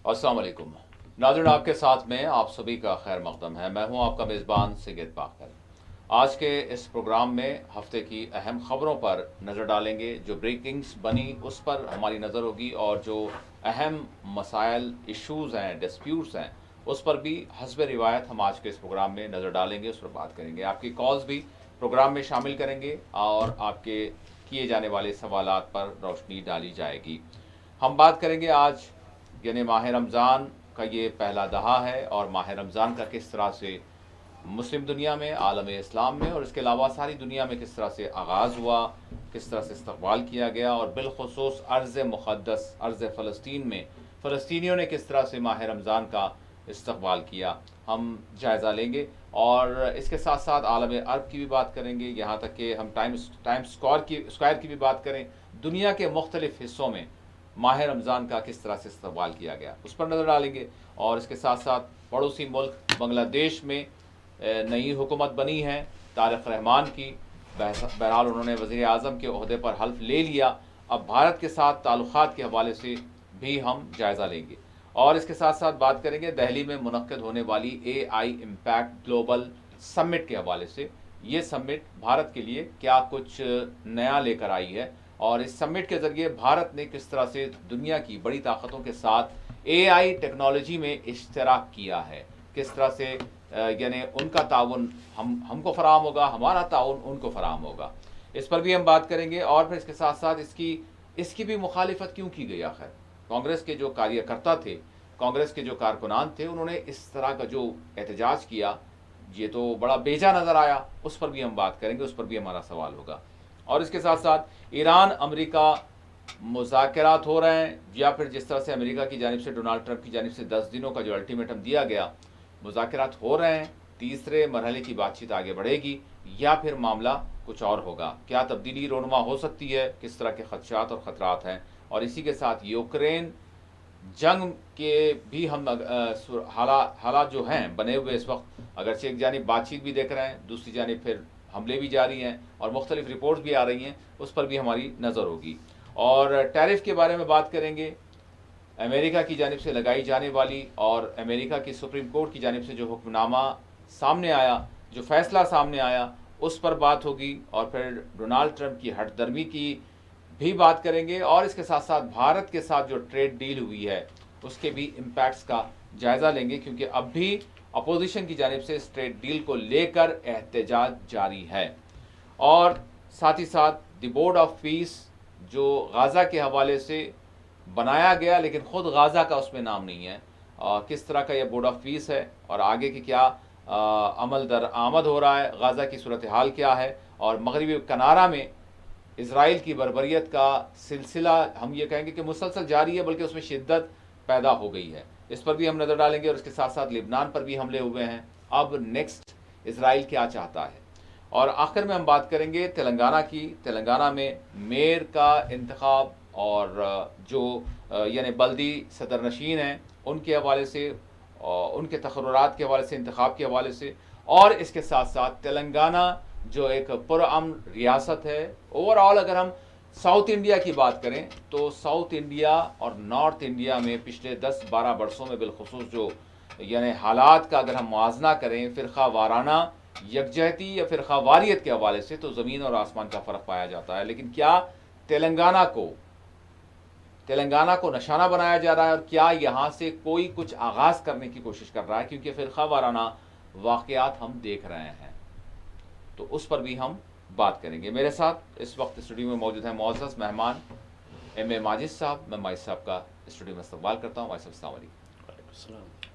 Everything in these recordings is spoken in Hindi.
अस्सलाम वालेकुम नाज़रीन, आपके साथ में आप सभी का खैर मकदम है। मैं हूं आपका मेज़बान सिगेत पाकर। आज के इस प्रोग्राम में हफ्ते की अहम खबरों पर नज़र डालेंगे। जो ब्रेकिंग्स बनी उस पर हमारी नज़र होगी और जो अहम मसाइल, इश्यूज़ हैं, डिस्प्यूट्स हैं, उस पर भी हस्ब रिवायत हम आज के इस प्रोग्राम में नज़र डालेंगे, उस पर बात करेंगे। आपकी कॉल्स भी प्रोग्राम में शामिल करेंगे और आपके किए जाने वाले सवालात पर रोशनी डाली जाएगी। हम बात करेंगे आज यानी माह रमज़ान का ये पहला दहा है और माह रमज़ान का किस तरह से मुस्लिम दुनिया में, आलम इस्लाम में और इसके अलावा सारी दुनिया में किस तरह से आगाज़ हुआ, किस तरह से इस्तक़बाल किया गया और बिलखुसूस अर्ज़ मुक़द्दस अर्ज़ फ़लस्तीन में फ़लस्तीनियों ने किस तरह से माह रमज़ान का इस्तक़बाल किया, हम जायज़ा लेंगे। और इसके साथ साथ आलम अरब की भी बात करेंगे, यहाँ तक कि हम टाइम स्क्वायर की भी बात करें। दुनिया के मुख्तलिफ़ हिस्सों में माह रमज़ान का किस तरह से इस्तेमाल किया गया, उस पर नज़र डालेंगे। और इसके साथ साथ पड़ोसी मुल्क बांग्लादेश में नई हुकूमत बनी है तारिक रहमान की। बहरहाल उन्होंने वज़ीर आज़म के ओहदे पर हल्फ ले लिया। अब भारत के साथ ताल्लुक़ात के हवाले से भी हम जायज़ा लेंगे। और इसके साथ साथ बात करेंगे दिल्ली में मुनक्किद होने वाली AI इम्पैक्ट ग्लोबल समिट के हवाले से। ये समिट भारत के लिए क्या कुछ नया लेकर आई है और इस समिट के ज़रिए भारत ने किस तरह से दुनिया की बड़ी ताकतों के साथ AI टेक्नोलॉजी में इश्तराक किया है, किस तरह से यानी उनका ताउन हमको फराहम होगा, हमारा ताउन उनको फराहम होगा, इस पर भी हम बात करेंगे। और फिर इसके साथ साथ इसकी भी मुखालिफत क्यों की गई आखिर। कांग्रेस के जो कार्यकर्ता थे, कांग्रेस के जो कारकुनान थे, उन्होंने इस तरह का जो एहतजाज किया, ये तो बड़ा बेजा नज़र आया। उस पर भी हम बात करेंगे, उस पर भी हमारा सवाल होगा। और इसके साथ साथ ईरान अमेरिका मुज़ाकरात हो रहे हैं या फिर जिस तरह से अमेरिका की जानिब से, डोनाल्ड ट्रंप की जानिब से 10 दिनों का जो अल्टीमेटम दिया गया, मुज़ाकरात हो रहे हैं, तीसरे मरहले की बातचीत आगे बढ़ेगी या फिर मामला कुछ और होगा, क्या तब्दीली रोनुमा हो सकती है, किस तरह के खदशात और ख़तरात हैं। और इसी के साथ यूक्रेन जंग के भी हम हालात जो हैं बने हुए इस वक्त, अगरचे एक जानिब बातचीत भी देख रहे हैं, दूसरी जानिब फिर हमले भी जारी हैं और मुख्तलिफ रिपोर्ट्स भी आ रही हैं, उस पर भी हमारी नज़र होगी। और टैरिफ के बारे में बात करेंगे, अमेरिका की जानिब से लगाई जाने वाली और अमेरिका की सुप्रीम कोर्ट की जानिब से जो हुक्मनामा सामने आया, जो फ़ैसला सामने आया, उस पर बात होगी। और फिर डोनाल्ड ट्रंप की हटदर्मी की भी बात करेंगे और इसके साथ साथ भारत के साथ जो ट्रेड डील हुई है उसके भी इम्पैक्ट्स का जायज़ा लेंगे, क्योंकि अब भी अपोजिशन की जानिब से इस ट्रेड डील को लेकर एहतजाज जारी है। और साथ ही साथ द बोर्ड ऑफ पीस जो गाज़ा के हवाले से बनाया गया, लेकिन ख़ुद गाज़ा का उसमें नाम नहीं है, किस तरह का यह बोर्ड ऑफ पीस है और आगे की क्या अमल दर आमद हो रहा है, गाज़ा की सूरत हाल क्या है। और मगरबी कनारा में इसराइल की बर्बरियत का सिलसिला हम ये कहेंगे कि मुसलसल जारी है, बल्कि उसमें शिद्दत पैदा हो गई है, इस पर भी हम नज़र डालेंगे। और इसके साथ साथ लिबनान पर भी हमले हुए हैं, अब नेक्स्ट इसराइल क्या चाहता है। और आखिर में हम बात करेंगे तेलंगाना की। तेलंगाना में मेयर का इंतखाब और जो यानी बल्दी सदरनशीन हैं उनके हवाले से, उनके तकर्रुरात के हवाले से, इंतखाब के हवाले से। और इसके साथ साथ तेलंगाना जो एक पुरअमन रियासत है, ओवरऑल अगर हम साउथ इंडिया की बात करें तो साउथ इंडिया और नॉर्थ इंडिया में पिछले 10-12 बरसों में बिलखुसूस जो यानी हालात का अगर हम मुआवजा करें फ़िरका वाराना यकजहती या फ़िरका वारियत के हवाले से, तो ज़मीन और आसमान का फ़र्क पाया जाता है। लेकिन क्या तेलंगाना को निशाना बनाया जा रहा है और क्या यहाँ से कोई कुछ आगाज़ करने की कोशिश कर रहा है, क्योंकि फ़िरका वाराना वाक़यात हम देख रहे हैं, तो उस पर भी हम बात करेंगे। मेरे साथ इस वक्त स्टूडियो में मौजूद हैं मुअज़्ज़ज़ मेहमान MA माजिद साहब। मैं माजिद साहब का स्टूडियो में इस्तक़बाल करता हूँ। माजिद साहब, अस्सलाम वालेकुम।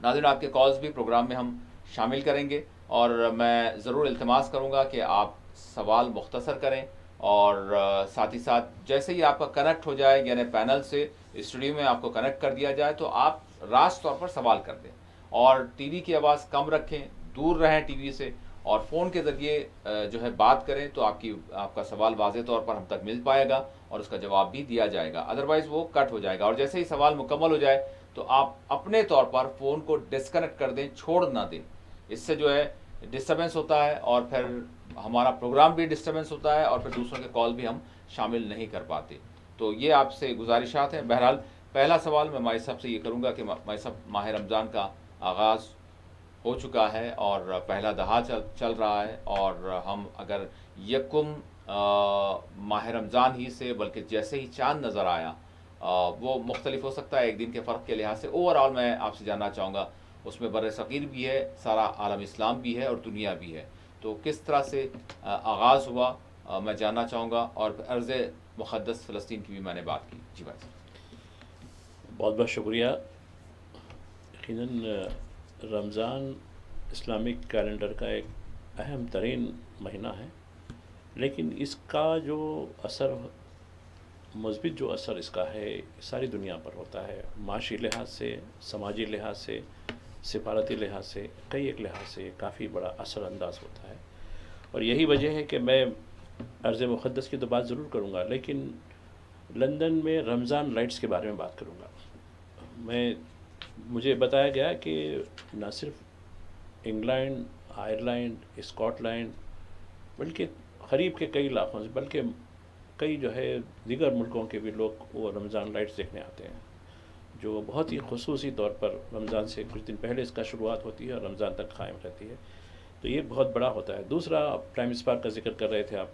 नाज़रीन, आपके कॉल्स भी प्रोग्राम में हम शामिल करेंगे और मैं ज़रूर इल्तिमास करूँगा कि आप सवाल मुख्तसर करें और साथ ही साथ जैसे ही आपका कनेक्ट हो जाए, यानी पैनल से स्टूडियो में आपको कनेक्ट कर दिया जाए, तो आप रास्त तौर पर सवाल कर दें और टीवी की आवाज़ कम रखें, दूर रहें टीवी से, और फ़ोन के ज़रिए जो है बात करें तो आपका सवाल वाज़ेह तौर पर हम तक मिल पाएगा और उसका जवाब भी दिया जाएगा, अदरवाइज़ वो कट हो जाएगा। और जैसे ही सवाल मुकम्मल हो जाए तो आप अपने तौर पर फ़ोन को डिस्कनेक्ट कर दें, छोड़ ना दें। इससे जो है डिस्टर्बेंस होता है और फिर हमारा प्रोग्राम भी डिस्टर्बेंस होता है और फिर दूसरों के कॉल भी हम शामिल नहीं कर पाते। तो ये आपसे गुजारिशात हैं। बहरहाल पहला सवाल मैं माई साहब से ये करूँगा कि माई साहब, माह रमज़ान का आगाज़ हो चुका है और पहला दहा चल रहा है, और हम अगर यकुम माह रमज़ान ही से, बल्कि जैसे ही चाँद नज़र आया, वो मुख्तलिफ हो सकता है एक दिन के फ़र्क के लिहाज से। ओवरऑल मैं आपसे जानना चाहूँगा, उसमें बर-ए-सग़ीर भी है, सारा आलम इस्लाम भी है और दुनिया भी है, तो किस तरह से आगाज़ हुआ मैं जानना चाहूँगा। और अर्ज़ मुक़द्दस फ़लस्तीन की भी मैंने बात की। जी भाई साहब। बहुत बहुत शुक्रिया। यकीनन रमज़ान इस्लामिक कैलेंडर का एक अहम तरीन महीना है, लेकिन इसका जो असर, मुस्बित जो असर इसका है, सारी दुनिया पर होता है। माशी लिहाज से, समाजी लिहाज से, सिफारती लिहाज से, कई एक लिहाज से काफ़ी बड़ा असरअंदाज होता है। और यही वजह है कि मैं अर्ज़ मुक़द्दस की तो बात ज़रूर करूँगा, लेकिन लंदन में रमज़ान लाइट्स के बारे में बात करूँगा। मुझे बताया गया कि न सिर्फ इंग्लैंड, आयरलैंड, स्कॉटलैंड, बल्कि करीब के कई इलाक़ों से, बल्कि कई जो है दीगर मुल्कों के भी लोग वो रमज़ान लाइट्स देखने आते हैं, जो बहुत ही ख़ुसूसी तौर पर रमज़ान से कुछ दिन पहले इसका शुरुआत होती है और रमज़ान तक क़ायम रहती है। तो ये बहुत बड़ा होता है। दूसरा, टाइम्स स्क्वायर का जिक्र कर रहे थे आप।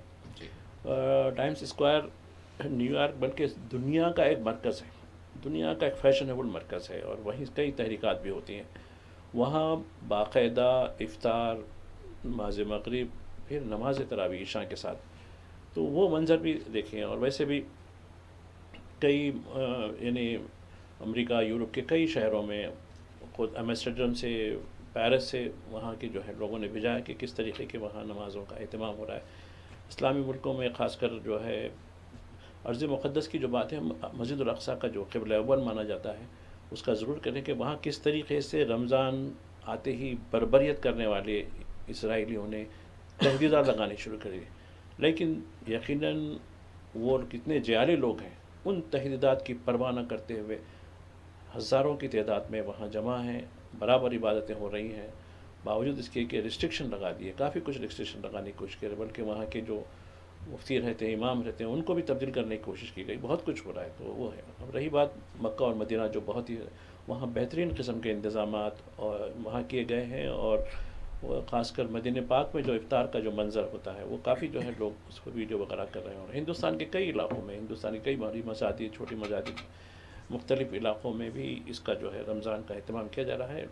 टाइम्स स्क्वायर न्यूयॉर्क बल्कि दुनिया का एक मरकज़ है, दुनिया का एक फ़ैशनेबल मरकज़ है, और वहीं कई तहरीकात भी होती हैं। वहाँ बाकायदा इफ्तार, नमाज़ मग़रिब, फिर नमाज़ तरावी इशा के साथ, तो वो मंज़र भी देखे। और वैसे भी कई यानी अमेरिका, यूरोप के कई शहरों में, ख़ुद एम्स्टर्डम से, पेरिस से, वहाँ के जो है लोगों ने भेजा है कि किस तरीके के वहाँ नमाज़ों का एहतमाम हो रहा है। इस्लामी मुल्कों में ख़ासकर जो है अर्ज़ मुक़द्दस की जो बात है, मस्जिद अल अक़सा का जो क़िबला अव्वल माना जाता है, उसका ज़रूर करें कि वहाँ किस तरीके से रमज़ान आते ही बर्बरियत करने वाले इसराइलियों ने तहदीदात लगानी शुरू कर दी। लेकिन यकीनन वो कितने जयाले लोग हैं, उन तहदीदात की परवाह न करते हुए हज़ारों की तादाद में वहाँ जमा हैं, बराबर इबादतें हो रही हैं। बावजूद इसके कि रिस्ट्रिक्शन लगा दिए, काफ़ी कुछ रिस्ट्रिक्शन लगाने की कोशिश की, बल्कि वहाँ के जो मुफ्ती रहते हैं, इमाम रहते हैं, उनको भी तब्दील करने की कोशिश की गई। बहुत कुछ हो रहा है, तो वो है। अब रही बात मक्का और मदीना, जो बहुत ही वहाँ बेहतरीन किस्म के इंतज़ामात और वहाँ किए गए हैं, और ख़ासकर मदीने पाक में जो इफ्तार का जो मंज़र होता है, वो काफ़ी जो है लोग उसको वीडियो वगैरह कर रहे हैं। और हिंदुस्तान के कई इलाक़ों में, हिंदुस्तान के कई बड़ी मसाजिद, छोटी मसाजिद, मुख्तलिफ़ इलाक़ों में भी इसका जो है रमज़ान का अहतमाम किया जा रहा है।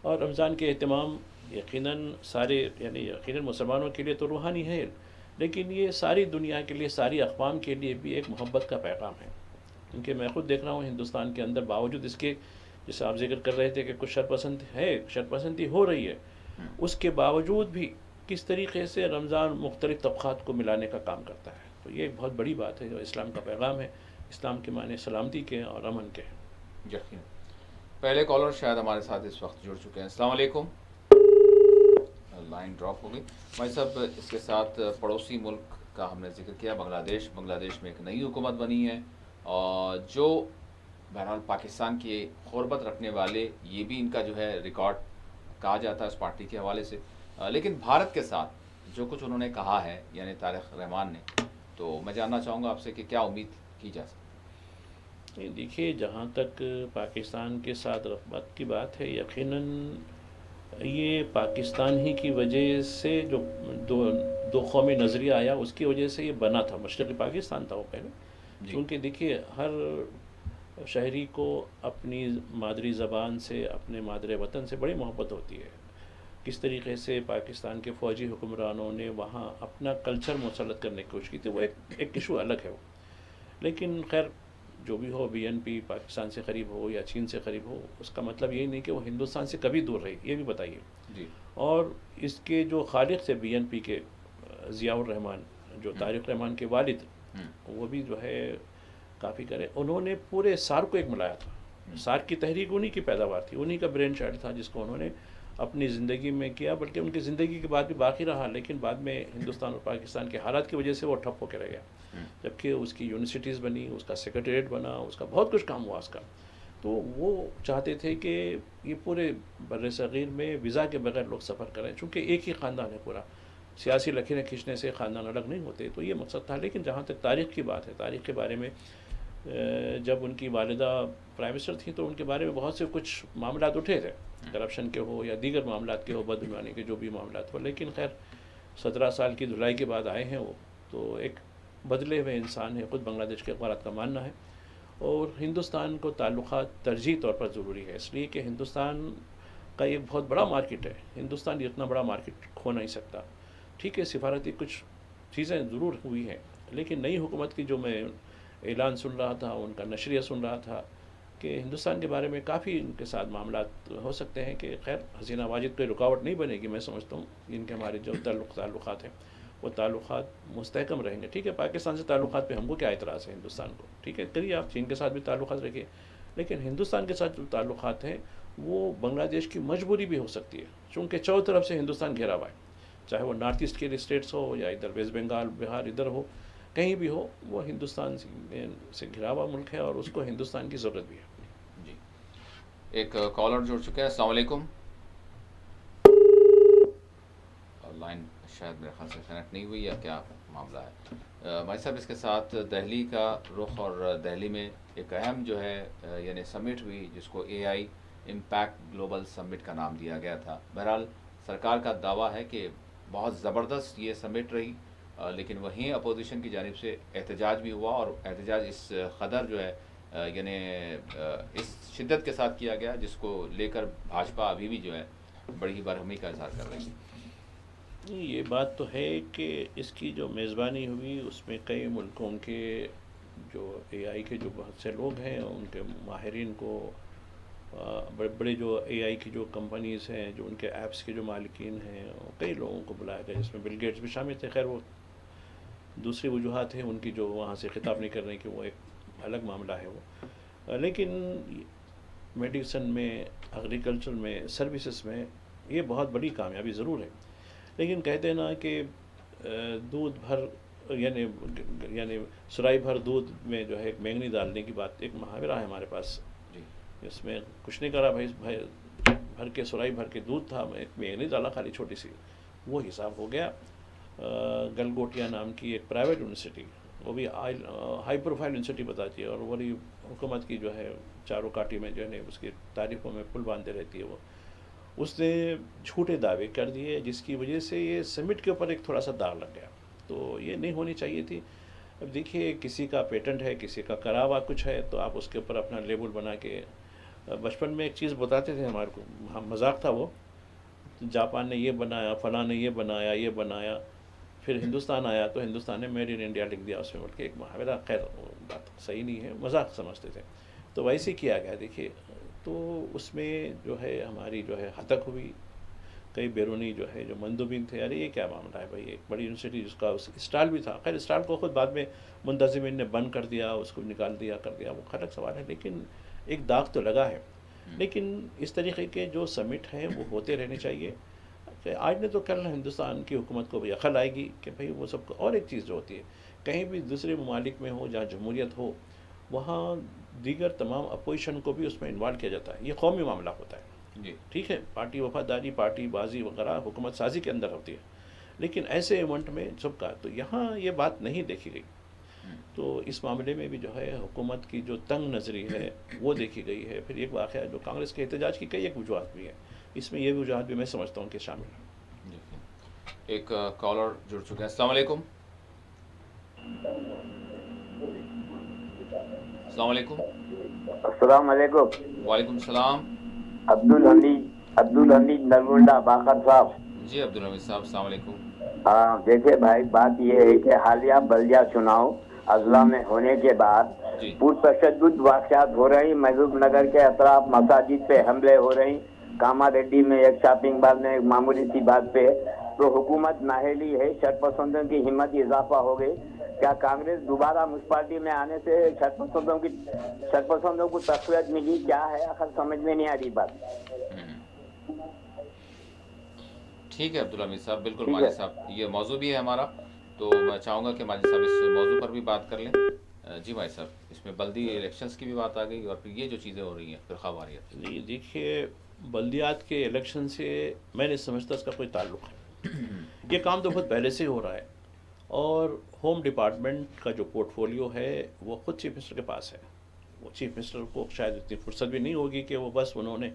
और रमज़ान के अहतमाम यकीनन सारे, यानी यकीनन मुसलमानों के लिए तो रूहानी है, लेकिन ये सारी दुनिया के लिए, सारी अक़वाम के लिए भी एक मोहब्बत का पैगाम है। क्योंकि मैं ख़ुद देख रहा हूँ हिंदुस्तान के अंदर, बावजूद इसके, जैसे आप जिक्र कर रहे थे कि कुछ शरपसंद है, शरपसंदी हो रही है, उसके बावजूद भी किस तरीके से रमज़ान मुख्तलिफ़ तबक़ात को मिलाने का काम करता है। तो ये एक बहुत बड़ी बात है, जो इस्लाम का पैगाम है। इस्लाम के माने सलामती के और अमन के हैं। यकीन। पहले कॉलर शायद हमारे साथ इस वक्त जुड़ चुके हैं। अस्सलाम वालेकुम। लाइन ड्रॉप हो गई। भाई साहब, इसके साथ पड़ोसी मुल्क का हमने जिक्र किया, बांग्लादेश। बांग्लादेश में एक नई हुकूमत बनी है, और जो बहरहाल पाकिस्तान की क़ुरबत रखने वाले, ये भी इनका जो है रिकॉर्ड कहा जाता है उस पार्टी के हवाले से। लेकिन भारत के साथ जो कुछ उन्होंने कहा है, यानी तारिक रहमान ने, तो मैं जानना चाहूँगा आपसे कि क्या उम्मीद की जा सकती है? देखिए, जहाँ तक पाकिस्तान के साथ रग़बत की बात है, यकीनन ये पाकिस्तान ही की वजह से जो दो कौमी नज़रिया आया, उसकी वजह से ये बना था। मशरक़ी पाकिस्तान था वो पहले। क्योंकि देखिए, हर शहरी को अपनी मादरी ज़बान से, अपने मादरे वतन से बड़ी मोहब्बत होती है। किस तरीके से पाकिस्तान के फ़ौजी हुक्मरानों ने वहाँ अपना कल्चर मुसल्लत करने की कोशिश की थी, वो एक इशू अलग है वो। लेकिन खैर, जो भी हो, बीएनपी पाकिस्तान से करीब हो या चीन से करीब हो, उसका मतलब यही नहीं कि वो हिंदुस्तान से कभी दूर रही, ये भी बताइए जी। और इसके जो खालिक थे बीएनपी के, ज़ियाउर रहमान, जो तारिक रहमान के वालिद, वो भी जो है काफ़ी करे, उन्होंने पूरे सार्क को एक मिलाया था। सार्क की तहरीक उन्हीं की पैदावार थी, उन्हीं का ब्रेन चाइल्ड था, जिसको उन्होंने अपनी ज़िंदगी में किया। बल्कि उनकी ज़िंदगी के बाद भी बाकी रहा, लेकिन बाद में हिंदुस्तान और पाकिस्तान के हालात की वजह से वो ठप होकर रह गया। जबकि उसकी यूनिवर्सिटीज़ बनी, उसका सेक्रेटरीट बना, उसका बहुत कुछ काम हुआ उसका। तो वो चाहते थे कि ये पूरे बर्र-ए-सग़ीर में वीज़ा के बगैर लोग सफ़र करें, चूँकि एक ही ख़ानदान है पूरा, सियासी लकीरें खींचने से ख़ानदान अलग नहीं होते, तो ये मकसद था। लेकिन जहाँ तक तारीख़ की बात है, तारीख़ के बारे में जब उनकी वालिदा प्राइम मिनिस्टर थी तो उनके बारे में बहुत से कुछ मामला उठे थे, करप्शन के हो या दीगर मामला के हो, बदगुमानी के जो भी मामला हो, लेकिन खैर 17 साल की धुलाई के बाद आए हैं वो, तो एक बदले हुए इंसान है, ख़ुद बांग्लादेश के अखबारात का मानना है। और हिंदुस्तान को ताल्लुक़ात तरजीह तौर पर ज़रूरी है, इसलिए कि हिंदुस्तान का एक बहुत बड़ा मार्केट है, हिंदुस्तान इतना बड़ा मार्केट खो नहीं सकता। ठीक है, सिफारती कुछ चीज़ें ज़रूर हुई हैं, लेकिन नई हुकूमत की जो मैं ऐलान सुन रहा था, उनका नशरिया सुन रहा था कि हिंदुस्तान के बारे में काफ़ी इनके साथ मामला हो सकते हैं कि खैर हसीना वाजिद कोई रुकावट नहीं बनेगी। मैं समझता हूँ इनके हमारे जो ताल्लुक़ात हैं वो ताल्लुक़ात मुस्तहकम रहेंगे। ठीक है, पाकिस्तान से ताल्लुक़ात पे हमको क्या एतराज़ है हिंदुस्तान को, ठीक है, करिए आप चीन के साथ भी ताल्लुक़ात रखिए, लेकिन हिंदुस्तान के साथ जो ताल्लुक़ात हैं वो बांग्लादेश की मजबूरी भी हो सकती है, चूँकि चारों तरफ से हिंदुस्तान घिरा हुआ है, चाहे वो नॉर्थ ईस्ट के स्टेट्स हो या इधर वेस्ट बंगाल, बिहार, इधर हो, कहीं भी हो, वो हिंदुस्तान से घिरा हुआ मुल्क है और उसको हिंदुस्तान की ज़रूरत भी है। जी, एक कॉलर जुड़ चुके हैं। अस्सलाम वालेकुम। लाइन शायद मेरे ख्याल से कनेक्ट नहीं हुई या क्या मामला है। भाई साहब, इसके साथ दिल्ली का रुख और दिल्ली में एक अहम जो है यानी समिट हुई जिसको AI इम्पैक्ट ग्लोबल समिट का नाम दिया गया था। बहरहाल सरकार का दावा है कि बहुत ज़बरदस्त ये समिट रही, लेकिन वहीं अपोजिशन की जानिब से एहतजाज भी हुआ और एहतजाज इस कदर जो है यानी इस शिद्दत के साथ किया गया जिसको लेकर भाजपा अभी भी जो है बड़ी बरहमी का इजहार कर रही है। ये बात तो है कि इसकी जो मेज़बानी हुई उसमें कई मुल्कों के जो AI के जो बहुत से लोग हैं उनके माहिरीन को, बड़े बड़े जो AI की जो कंपनीज़ हैं, जो उनके ऐप्स के जो मालिकीन हैं, कई लोगों को बुलाया गया, जिसमें बिल गेट्स भी शामिल थे। खैर वो दूसरी वजूहत है उनकी जो वहाँ से खिताब नहीं कर रहे कि वो एक अलग मामला है वो, लेकिन मेडिसिन में, एग्रीकल्चर में, सर्विसेज में ये बहुत बड़ी कामयाबी ज़रूर है। लेकिन कहते हैं ना कि दूध भर यानी सुराही भर दूध में जो है एक बैंगनी डालने की बात, एक मुहावरा है हमारे पास, इसमें कुछ नहीं करा भाई, भर के सुराही भर के दूध था, मैं एक बैंगनी डाला खाली छोटी सी, वो हिसाब हो गया। गलगोटिया नाम की एक प्राइवेट यूनिवर्सिटी, वो भी हाई प्रोफाइल यूनिवर्सिटी बताती है और बड़ी हुकूमत की जो है चारों काटी में जो है उसकी तारीफ़ों में पुल बांधे रहती है, वो उसने झूठे दावे कर दिए जिसकी वजह से ये समिट के ऊपर एक थोड़ा सा दाग लग गया। तो ये नहीं होनी चाहिए थी। अब देखिए, किसी का पेटेंट है, किसी का करा हुआ कुछ है, तो आप उसके ऊपर अपना लेबल बना के, बचपन में एक चीज़ बताते थे हमारे को, हम मजाक था वो, जापान ने ये बनाया, फ़लाँ ने ये बनाया, ये बनाया, फिर हिंदुस्तान आया तो हिंदुस्तान ने मेड इन इंडिया लिख दिया उसमें, बोल के एक मुहावरा। खैर बात सही नहीं है, मजाक समझते थे, तो वैसे ही किया गया। देखिए, तो उसमें जो है हमारी जो है हतक हुई, कई बैरूनी जो है जो मंदुबिन थे, अरे ये क्या मामला है भाई, एक बड़ी यूनिवर्सिटी जिसका उस स्टाल भी था। खैर स्टाल को खुद बाद में मुंतज़िमीन ने बंद कर दिया, उसको निकाल दिया, कर दिया, वो अलग सवाल है, लेकिन एक दाग तो लगा है। लेकिन इस तरीके के जो समिट हैं वो होते रहने चाहिए। आज नहीं तो कल हिंदुस्तान की हुकूमत को भी अकल आएगी कि भाई वो सब। और एक चीज़ जो होती है, कहीं भी दूसरे ममालिक में हो जहाँ जमहूरियत हो, वहाँ दीगर तमाम अपोजिशन को भी उसमें इन्वॉल्व किया जाता है, ये कौमी मामला होता है जी, ठीक है, पार्टी वफादारी, पार्टी बाजी वगैरह हुकूमत साजी के अंदर होती है, लेकिन ऐसे इवेंट में सबका, तो यहाँ ये बात नहीं देखी गई। तो इस मामले में भी जो है हुकूमत की जो तंग नज़री है वो देखी गई है। फिर एक वाक़या जो कांग्रेस के एहतजाज की कई एक वजूहत भी है, इसमें ये वजूहत भी मैं समझता हूँ कि शामिल है। एक कॉलर जुड़ चुके हैं। अस्सलाम वालेकुम। अस्सलाम वालेकुम। अस्सलाम वालेकुम। वालेकुम सलाम। अब्दुल हमीद नरगुंडा बाकर साहब। जी अब्दुल हमीद साहब, अस्सलाम वालेकुम। हाँ, देखिए भाई, बात ये है कि हालिया बल्दिया चुनाव अजला में होने के बाद पुरतशद्दुद वाक़यात हो रही, महबूब नगर के अतराफ मसाजिद पे हमले हो रही, कामा रेड्डी में एक शॉपिंग मॉल में एक मामूली सी बात पे तो हुकूमत नाहेली है, शरपसंदों की हिम्मत इजाफा हो गई। क्या कांग्रेस दोबारा म्युनिसिपालिटी में आने से शरपसंदों को तक़वियत मिली, क्या है आखिर समझ में नहीं आ रही बात। ठीक है अब्दुल हमीद साहब, बिल्कुल माजिद साहब, ये मौजू भी है हमारा, तो मैं चाहूँगा कि माजिद साहब इस मौजू पर भी बात कर लें। जी भाई साहब, इसमें बल्दी इलेक्शंस की भी बात आ गई और फिर ये जो चीज़ें हो रही हैं फिरकावारियत। जी देखिए, बल्दियात के इलेक्शन से मैं नहीं समझता इसका कोई ताल्लुक़ है। ये काम तो बहुत पहले से हो रहा है और होम डिपार्टमेंट का जो पोर्टफोलियो है वो खुद चीफ मिनिस्टर के पास है। वो चीफ मिनिस्टर को शायद इतनी फुर्सत भी नहीं होगी कि वो बस उन्होंने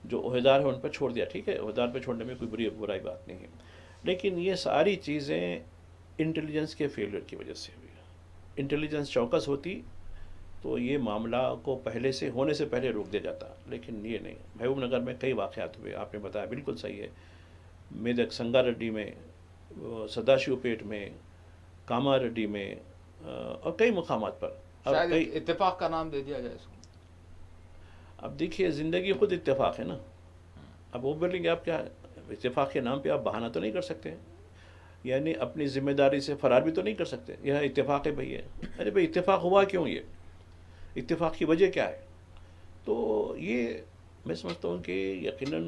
जो ओहदेदार है उन पर छोड़ दिया। ठीक है, ओहदेदार पर छोड़ने में कोई बुराई बात नहीं है, लेकिन ये सारी चीज़ें इंटेलिजेंस के फेलियर की वजह से हुई। इंटेलिजेंस चौकस होती तो ये मामला को पहले से होने से पहले रोक दिया जाता, लेकिन ये नहीं। महबूब नगर में कई वाक़यात हुए, आपने बताया बिल्कुल सही है। मेदक संगारेड्डी में, सदाशिवपेट में, कामारेड्डी में और कई मुकामात पर। शायद इत्तेफाक का नाम दे दिया जाए इसको। अब देखिए, ज़िंदगी खुद इत्तेफाक है ना। अब वो बोलेंगे आप क्या इत्तेफाक के नाम पे आप बहाना तो नहीं कर सकते, यानी अपनी जिम्मेदारी से फरार भी तो नहीं कर सकते। यह इत्तेफाक है भैया, अरे भाई इत्तेफाक हुआ क्यों, ये इत्तेफाक की वजह क्या है? तो ये मैं समझता हूँ कि यकीनन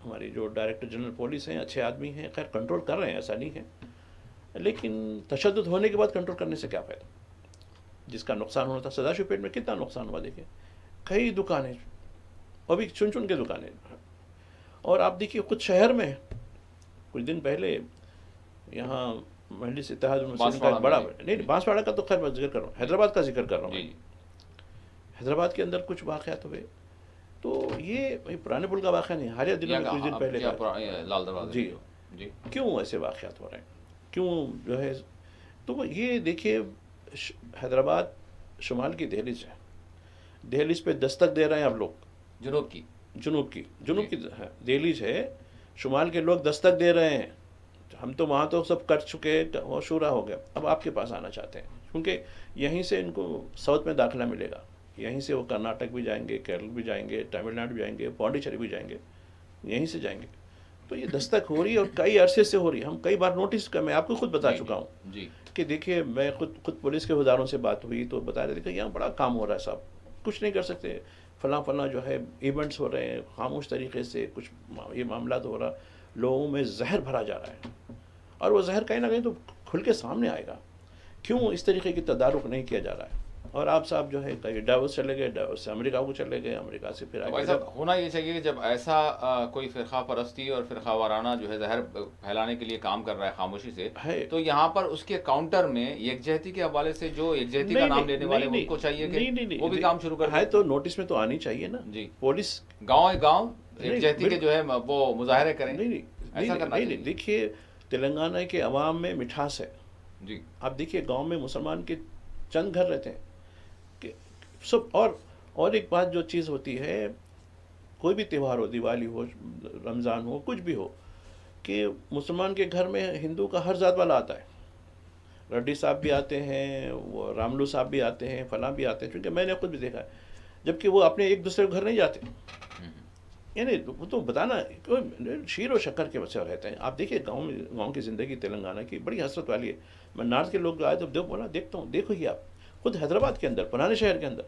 हमारी जो डायरेक्टर जनरल पुलिस हैं अच्छे आदमी हैं, खैर कंट्रोल कर रहे हैं, ऐसा नहीं है, लेकिन तशद्दुद होने के बाद कंट्रोल करने से क्या फ़ायदा। जिसका नुकसान होना था, सदाशिवपेट में कितना नुकसान हुआ देखिए, कई दुकानें अभी चुन चुन के दुकानें। और आप देखिए खुद शहर में कुछ दिन पहले यहाँ मजलिस इत्तेहाद मुस्लिमीन का बड़ा नहीं, बांसवाड़ा का तो खैर मैं जिक्र कर रहा हूँ, हैदराबाद का जिक्र कर रहा हूँ। हैदराबाद के अंदर कुछ वाक़यात हुए, तो ये पुराने पुल का वाक़या नहीं, हालिया दिनों में कुछ दिन पहले लाल दरवाज़ा जी। क्यों ऐसे वाक़यात हो रहे हैं, क्यों जो है? तो ये देखिए, हैदराबाद शुमाल की दहलीज है, दहलीज पे दस्तक दे रहे हैं अब लोग। जुनूब की दहलीज है, शुमाल के लोग दस्तक दे रहे हैं। हम तो वहाँ तो सब कर चुके, वो शूरा हो गया, अब आपके पास आना चाहते हैं, क्योंकि यहीं से इनको साउथ में दाखिला मिलेगा, यहीं से वो कर्नाटक भी जाएंगे, केरल भी जाएंगे, तमिलनाडु भी जाएंगे, पौंडीचेरी भी जाएंगे, यहीं से जाएंगे। तो ये दस्तक हो रही है और कई अरसे से हो रही है। हम कई बार नोटिस कर, मैं आपको खुद बता चुका हूँ कि देखिए, मैं खुद पुलिस के हुदारों से बात हुई तो बता रहे थे कि यहाँ बड़ा काम हो रहा है साहब, कुछ नहीं कर सकते, फला जो है इवेंट्स हो रहे हैं, खामोश तरीके से कुछ ये मामला तो हो रहा, लोगों में जहर भरा जा रहा है, और वो जहर कहीं ना कहीं तो खुल के सामने आएगा। क्यों इस तरीके की तदारुक नहीं किया जा रहा है? और आप साहब जो है कहीं डावोस चले गए, डावोस से अमेरिका को चले गए, अमेरिका से फिर आगे। तो होना ये चाहिए कि जब ऐसा कोई फ़िरक़ा परस्ती और फ़िरक़ा वाराना जो है जहर फैलाने के लिए काम कर रहा है खामोशी से है, तो यहाँ पर उसके काउंटर में यकजहती के हवाले से जो यकजहती का नाम लेने वाले उनको चाहिए कि वो भी काम शुरू कर है, तो नोटिस में तो आनी चाहिए ना जी। पुलिस गाँव यकजहती के जो है वो मुजाहरे करें, ऐसा करना चाहिए। देखिए, तेलंगाना के अवाम में मिठास है जी। आप देखिए, गांव में मुसलमान के चंद घर रहते हैं कि सब। और एक बात जो चीज़ होती है, कोई भी त्यौहार हो, दिवाली हो, रमज़ान हो, कुछ भी हो, कि मुसलमान के घर में हिंदू का हर जात वाला आता है। रेड्डी साहब भी आते हैं, वो रामलू साहब भी आते हैं, फलां भी आते हैं, क्योंकि मैंने खुद भी देखा है, जबकि वो अपने एक दूसरे के घर नहीं जाते। यानी वो तो बताना शीर और शक्कर के बच्चे रहते हैं। आप देखिए, गांव की ज़िंदगी तेलंगाना की बड़ी हसरत वाली है। मैं नॉर्थ के लोग आए तो देखता हूँ, देखो ही आप खुद हैदराबाद के अंदर, पुराने शहर के अंदर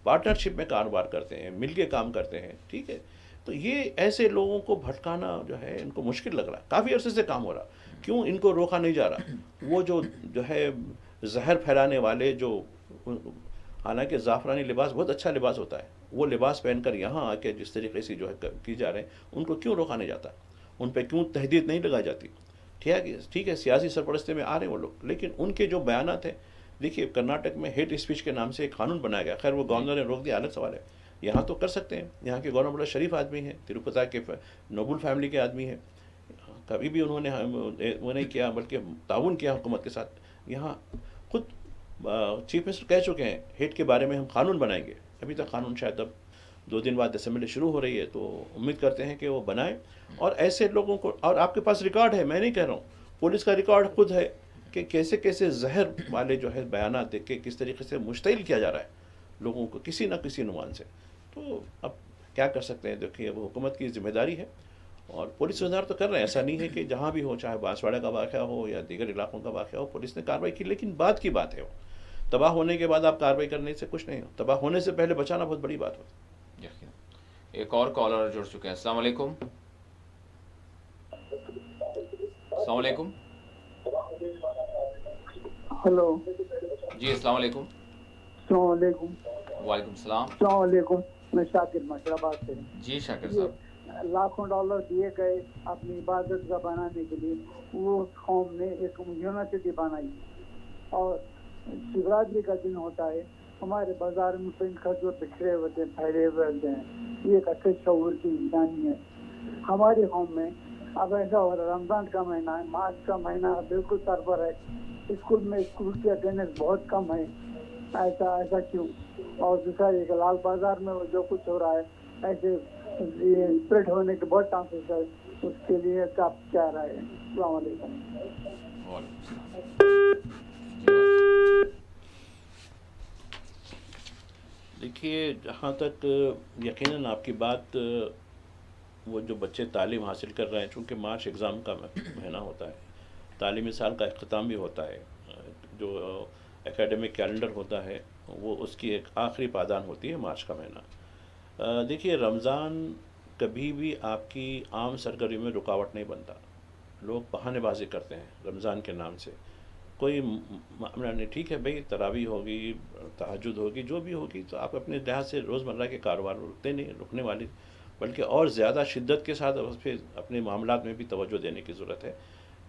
पार्टनरशिप में कारोबार करते हैं, मिल के काम करते हैं, ठीक है। तो ये ऐसे लोगों को भटकाना जो है इनको मुश्किल लग रहा है, काफ़ी अरसे से काम हो रहा, क्यों इनको रोका नहीं जा रहा? वो जो है जहर फैलाने वाले, जो हालांकि ज़ाफ़रानी लिबास बहुत अच्छा लिबास होता है, वो लिबास पहनकर यहाँ आके जिस तरीके से जो है की जा रहे हैं, उनको क्यों रोका नहीं जाता? उन पर क्यों तहदीद नहीं लगाई जाती? ठीक है, सियासी सरपरस्ती में आ रहे हैं वो लोग, लेकिन उनके जो बयानात हैं, देखिए कर्नाटक में हेट स्पीच के नाम से एक कानून बनाया गया, खैर वो गवर्नर ने रोक दिया, अलग सवाल है। यहाँ तो कर सकते हैं, यहाँ के गवर्नर बड़ा शरीफ आदमी है, तिरुपति के नोबल फैमिली के आदमी है, कभी भी उन्होंने वो नहीं किया, बल्कि ताउन किया हुकूमत के साथ। यहाँ खुद चीफ मिनिस्टर कह चुके हैं, हेट के बारे में हम कानून बनाएंगे। अभी तक कानून शायद अब 2 दिन बाद असेंबली शुरू हो रही है, तो उम्मीद करते हैं कि वो बनाएं। और ऐसे लोगों को, और आपके पास रिकॉर्ड है, मैं नहीं कह रहा हूँ, पुलिस का रिकॉर्ड खुद है कि कैसे कैसे जहर वाले जो है बयान देख के किस तरीके से मुश्तिल किया जा रहा है लोगों को किसी न किसी नुमान से। तो अब क्या कर सकते हैं? देखिए, वो हुकूमत की जिम्मेदारी है, और पुलिस सुधार तो कर रहे हैं। ऐसा नहीं है कि जहाँ भी हो, चाहे बांसवाड़ा का वाक़या हो या दीगर इलाकों का वाक़या हो, पुलिस ने कार्रवाई की, लेकिन बात की बात है, वो तबाह होने के बाद आप कार्रवाई करने से कुछ नहीं हो, तबाह होने से पहले बचाना बहुत बड़ी बात होती है। एक और कॉलर जुड़ चुके हैं। अस्सलाम वालेकुम। अस्सलाम वालेकुम। हेलो जी, अस्सलाम वालेकुम। अस्सलाम वालेकुम। वालेकुम सलाम। अस्सलाम वालेकुम। मैं शाकिर मशराबाद से। जी शाकिर साहब। लाखों डॉलर दिए गए अपनी इबादत का बनाने के लिए, वो कौम ने एक यूनिवर्सिटी बनाई। और शिवरात्रि का दिन होता है, हमारे बाजार में पेंट खजूर बिखरे होते हैं, फैले हुए होते हैं। ये एक अच्छे शऊर की निशानी है हमारी कौम में। अब ऐसा हो रहा है, रमजान का महीना है, मार्च का महीना बिल्कुल सर पर है, स्कूल में स्कूल की अटेंडेंस बहुत कम है। ऐसा क्यों? और दूसरा एक लाल बाजार में जो कुछ हो रहा है, ऐसे ये स्प्रेड होने के बहुत चांसेस है, उसके लिए क्या राय है? अस्सलाम वालेकुम। देखिए, जहाँ तक यकीनन आपकी बात, वो जो बच्चे तालीम हासिल कर रहे हैं, चूँकि मार्च एग्ज़ाम का महीना होता है, तालीमी साल का अख्ताम भी होता है, जो एकेडमिक कैलेंडर होता है वो उसकी एक आखिरी पादान होती है मार्च का महीना। देखिए, रमज़ान कभी भी आपकी आम सरगर्मी में रुकावट नहीं बनता। लोग बहानेबाजी करते हैं रमज़ान के नाम से, कोई मामला नहीं। ठीक है भाई, तरावी होगी, तहज्जुद होगी, जो भी होगी, तो आप अपने लिहाज से रोज़मर्रा के कारोबार रुकते नहीं, रुकने वाली, बल्कि और ज़्यादा शिद्दत के साथ उस पर अपने मामलात में भी तवज्जो देने की ज़रूरत है।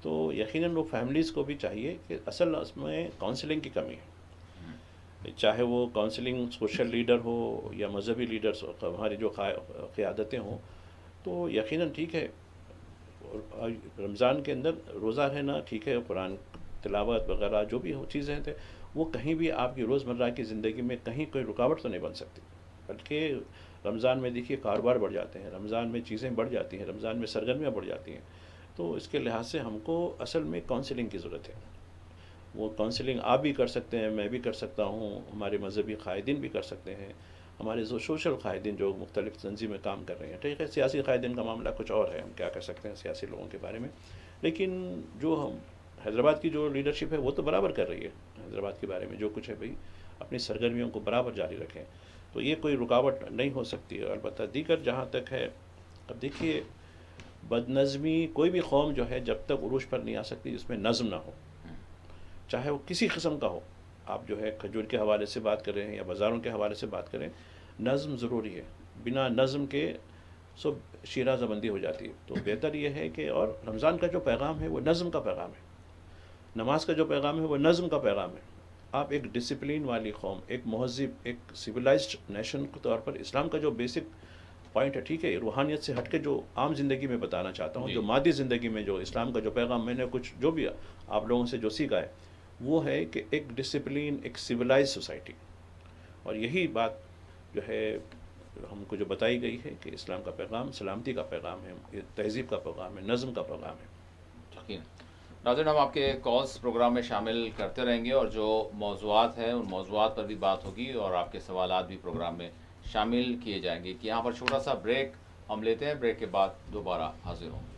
तो यकीनन वो फैमिलीज़ को भी चाहिए कि असल उसमें काउंसलिंग की कमी है, चाहे वो काउंसलिंग सोशल लीडर हो या मजहबी लीडर्स, हमारी जो क़यादतें हों, तो यकीनन ठीक है रमज़ान के अंदर रोज़ा रहना ठीक है, कुरान तिलावत वगैरह जो भी चीज़ें थे, वो कहीं भी आपकी रोज़मर्रा की ज़िंदगी में कहीं कोई रुकावट तो नहीं बन सकती। बल्कि रमज़ान में देखिए कारोबार बढ़ जाते हैं, रमज़ान में चीज़ें बढ़ जाती हैं, रमज़ान में सरगर्मियाँ बढ़ जाती हैं। तो इसके लिहाज से हमको असल में काउंसलिंग की ज़रूरत है। वो काउंसलिंग आप भी कर सकते हैं, मैं भी कर सकता हूँ, हमारे मजहबी कायदीन भी कर सकते हैं, हमारे जो सोशल कायदीन जो मुख्तलिफ तंजीम में काम कर रहे हैं। ठीक है, सियासी कायदीन का मामला कुछ और है, हम क्या कर सकते हैं सियासी लोगों के बारे में, लेकिन जो हम हैदराबाद की जो लीडरशिप है वो तो बराबर कर रही है। हैदराबाद के बारे में जो कुछ है भाई, अपनी सरगर्मियों को बराबर जारी रखें, तो ये कोई रुकावट नहीं हो सकती है। अलबत्ता दीगर जहाँ तक है, अब देखिए बदनज़मी कोई भी कौम जो है जब तक उरूज पर नहीं आ सकती जिसमें नज़म ना हो, चाहे वो किसी किस्म का हो। आप जो है खजूर के हवाले से बात करें या बाज़ारों के हवाले से बात करें, नज़म ज़रूरी है। बिना नज़म के सब शीराज़बंदी हो जाती है। तो बेहतर ये है कि, और रमज़ान का जो पैगाम है वो नज़म का पैगाम है, नमाज का जो पैगाम है वो नज़म का पैगाम है। आप एक डिसिप्लिन वाली कौम, एक महज़िब, एक सिविलाइज्ड नेशन के तौर पर इस्लाम का जो बेसिक पॉइंट है, ठीक है, रूहानियत से हट के जो आम ज़िंदगी में बताना चाहता हूँ, जो मादी ज़िंदगी में जो इस्लाम का जो पैगाम मैंने कुछ जो भी आप लोगों से जो सीखा है, वो है कि एक डिसिप्लिन, एक सिविलाइज सोसाइटी। और यही बात जो है हमको जो बताई गई है कि इस्लाम का पैगाम सलामती का पैगाम है, तहज़ीब का पैगाम है, नज़म का पैगाम है। यकीन नाज़रीन, हम आपके कॉल्स प्रोग्राम में शामिल करते रहेंगे और जो मौज़ूआत हैं उन मौज़ूआत पर भी बात होगी और आपके सवालात भी प्रोग्राम में शामिल किए जाएंगे। कि यहाँ पर छोटा सा ब्रेक हम लेते हैं, ब्रेक के बाद दोबारा हाजिर होंगे।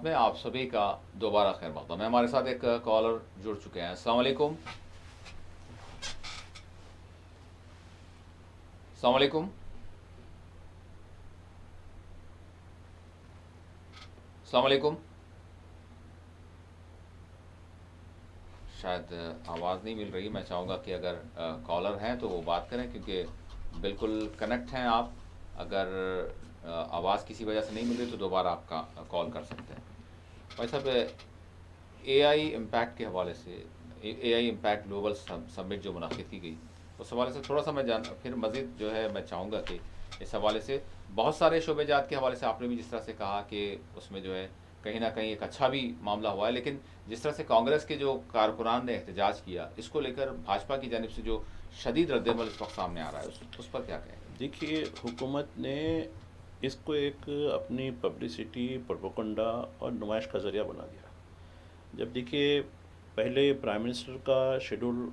मैं आप सभी का दोबारा खैर मक़दम है। हमारे साथ एक कॉलर जुड़ चुके हैं। अस्सलाम वालेकुम। अस्सलाम वालेकुम। अस्सलाम वालेकुम। शायद आवाज़ नहीं मिल रही। मैं चाहूँगा कि अगर कॉलर हैं तो वो बात करें, क्योंकि बिल्कुल कनेक्ट हैं आप। अगर आवाज़ किसी वजह से नहीं मिल रही तो दोबारा आपका कॉल कर सकते हैं। भाई साहब, AI इम्पैक्ट के हवाले से, AI इम्पैक्ट ग्लोबल समिट जो मुनाक़िद की गई, उस हवाले से थोड़ा सा मैं फिर मज़ीद जो है मैं चाहूँगा कि इस हवाले से बहुत सारे शोबेजात के हवाले से आपने भी जिस तरह से कहा कि उसमें जो है कहीं ना कहीं एक अच्छा भी मामला हुआ है, लेकिन जिस तरह से कांग्रेस के जो कारकुनान ने एहतजाज किया, इसको लेकर भाजपा की जानिब से जो शदीद रद्दमल इस वक्त सामने आ रहा है, उस पर क्या कहें? देखिए, हुकूमत ने इसको एक अपनी पब्लिसिटी, प्रोपेगेंडा और नुमाइश का ज़रिया बना दिया। जब देखिए पहले प्राइम मिनिस्टर का शेड्यूल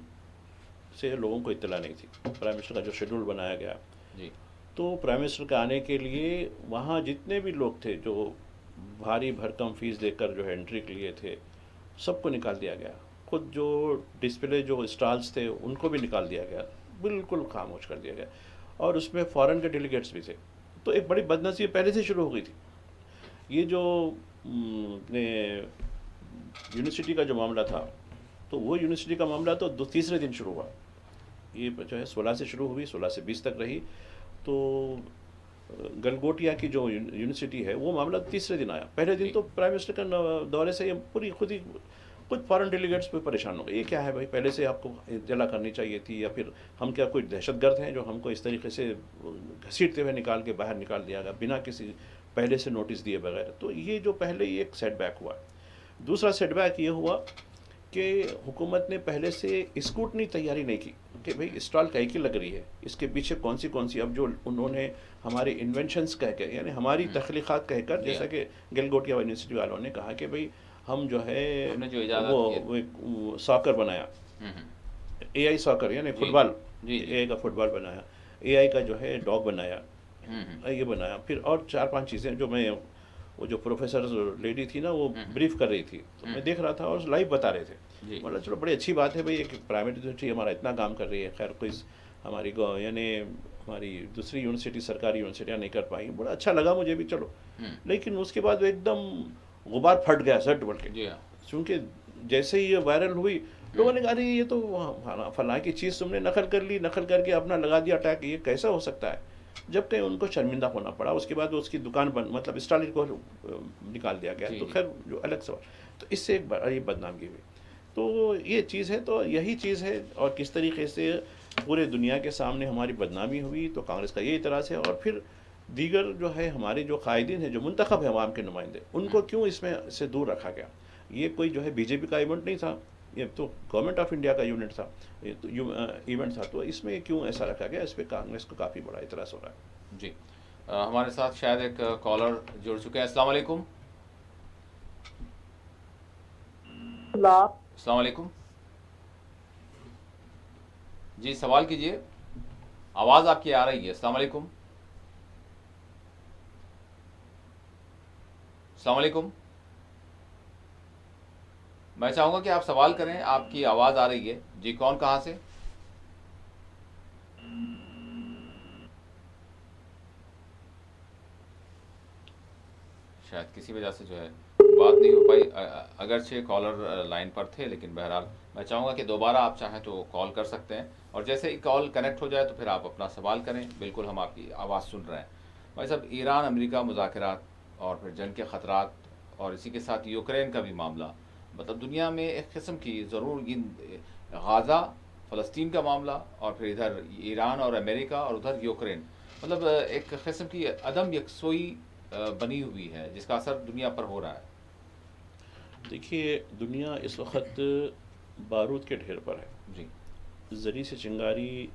से लोगों को इत्तला नहीं थी, प्राइम मिनिस्टर का जो शेड्यूल बनाया गया जी, तो प्राइम मिनिस्टर के आने के लिए वहाँ जितने भी लोग थे जो भारी भरकम फीस देकर जो है एंट्री के लिए थे, सबको निकाल दिया गया। खुद जो डिस्प्ले जो स्टॉल्स थे उनको भी निकाल दिया गया, बिल्कुल खामोश कर दिया गया। और उसमें फ़ॉरेन के डेलीगेट्स भी थे। तो एक बड़ी बदनसीबी पहले से शुरू हो गई थी। ये जो अपने यूनिवर्सिटी का जो मामला था, तो वो यूनिवर्सिटी का मामला तो तीसरे दिन शुरू हुआ। ये जो है 16 से शुरू हुई, 16 से 20 तक रही। तो गलगोटिया की जो यूनिवर्सिटी है वो मामला तीसरे दिन आया। पहले दिन तो प्राइम मिनिस्टर का दौरे से ये पूरी खुद फॉरेन डेलीगेट्स पे परेशान हो गए। ये क्या है भाई, पहले से आपको इत्तला करनी चाहिए थी, या फिर हम क्या कोई दहशतगर्द हैं जो हमको इस तरीके से घसीटते हुए निकाल के बाहर निकाल दिया गया बिना किसी पहले से नोटिस दिए बगैर। तो ये जो पहले ही एक सेटबैक हुआ। दूसरा सेटबैक ये हुआ कि हुकूमत ने पहले से स्कूटनी तैयारी नहीं की कि भाई स्टॉल कहीं की लग रही है, इसके पीछे कौन सी अब जो उन्होंने हमारे इन्वेंशंस कह के यानी हमारी तखलीक़ात कहकर, जैसा कि गलगोटिया यूनिवर्सिटी वालों ने कहा कि भाई हम जो है वो सॉकर बनाया, AI सॉकर यानी फुटबॉल, AI का फुटबॉल बनाया, AI का जो है डॉग बनाया, ये बनाया, फिर और 4-5 चीज़ें जो मैं वो जो प्रोफेसर लेडी थी ना वो ब्रीफ कर रही थी, तो मैं देख रहा था और लाइव बता रहे थे। मतलब चलो बड़ी अच्छी बात है भाई, एक प्राइवेट यूनिवर्सिटी हमारा इतना काम कर रही है। खैर कोई हमारी यानी हमारी दूसरी यूनिवर्सिटी सरकारी यूनिवर्सिटियाँ नहीं कर पाई, बड़ा अच्छा लगा मुझे भी, चलो। लेकिन उसके बाद वो एकदम गुबार फट गया झट बोल के, क्योंकि जैसे ही ये वायरल हुई लोगों ने कहा अरे ये तो फलां की चीज़ तुमने नकल कर ली, नकल करके अपना लगा दिया टैग, ये कैसा हो सकता है। जब कहीं उनको शर्मिंदा होना पड़ा, उसके बाद उसकी दुकान बंद, मतलब स्टॉल को निकाल दिया गया। तो खैर जो अलग सवाल, तो इससे एक बड़ी बदनामी हुई। तो ये चीज़ है, तो यही चीज़ है। और किस तरीके से पूरे दुनिया के सामने हमारी बदनामी हुई, तो कांग्रेस का ये इतराज़ है। और फिर दीगर जो है हमारे जो कायदीन हैं, जो मुंतखब है अवाम के नुमाइंदे, उनको क्यों इसमें से दूर रखा गया। ये कोई जो है बीजेपी का इवेंट नहीं था, ये तो गवर्नमेंट ऑफ इंडिया का यूनिट था, ये तो इवेंट था। तो इसमें क्यों ऐसा रखा गया, इस पर कांग्रेस को काफ़ी बड़ा इतराज़ हो रहा है। जी हमारे साथ शायद एक कॉलर जुड़ चुके हैं। अस्सलाम वालेकुम। अस्सलाम वालेकुम जी, सवाल कीजिए, आवाज़ आपकी आ रही है। अस्सलाम वालेकुम। अस्सलाम वालेकुम। मैं चाहूँगा कि आप सवाल करें, आपकी आवाज़ आ रही है। जी, कौन कहाँ से? शायद किसी वजह से जो है बात नहीं हो पाई, अगरचे कॉलर लाइन पर थे, लेकिन बहरहाल मैं चाहूँगा कि दोबारा आप चाहें तो कॉल कर सकते हैं, और जैसे ही कॉल कनेक्ट हो जाए तो फिर आप अपना सवाल करें। बिल्कुल हम आपकी आवाज़ सुन रहे हैं। भाई साहब, ईरान अमेरिका मुज़ाकरात और फिर जंग के ख़तरात, और इसी के साथ यूक्रेन का भी मामला, मतलब दुनिया में एक किस्म की ज़रूर गाज़ा फ़लस्तीन का मामला, और फिर इधर ईरान और अमेरिका, और उधर यूक्रेन, मतलब एक किस्म की अदम यकसोई बनी हुई है जिसका असर दुनिया पर हो रहा है। देखिए, दुनिया इस वक्त बारूद के ढेर पर है जी। ज़री से चिंगारी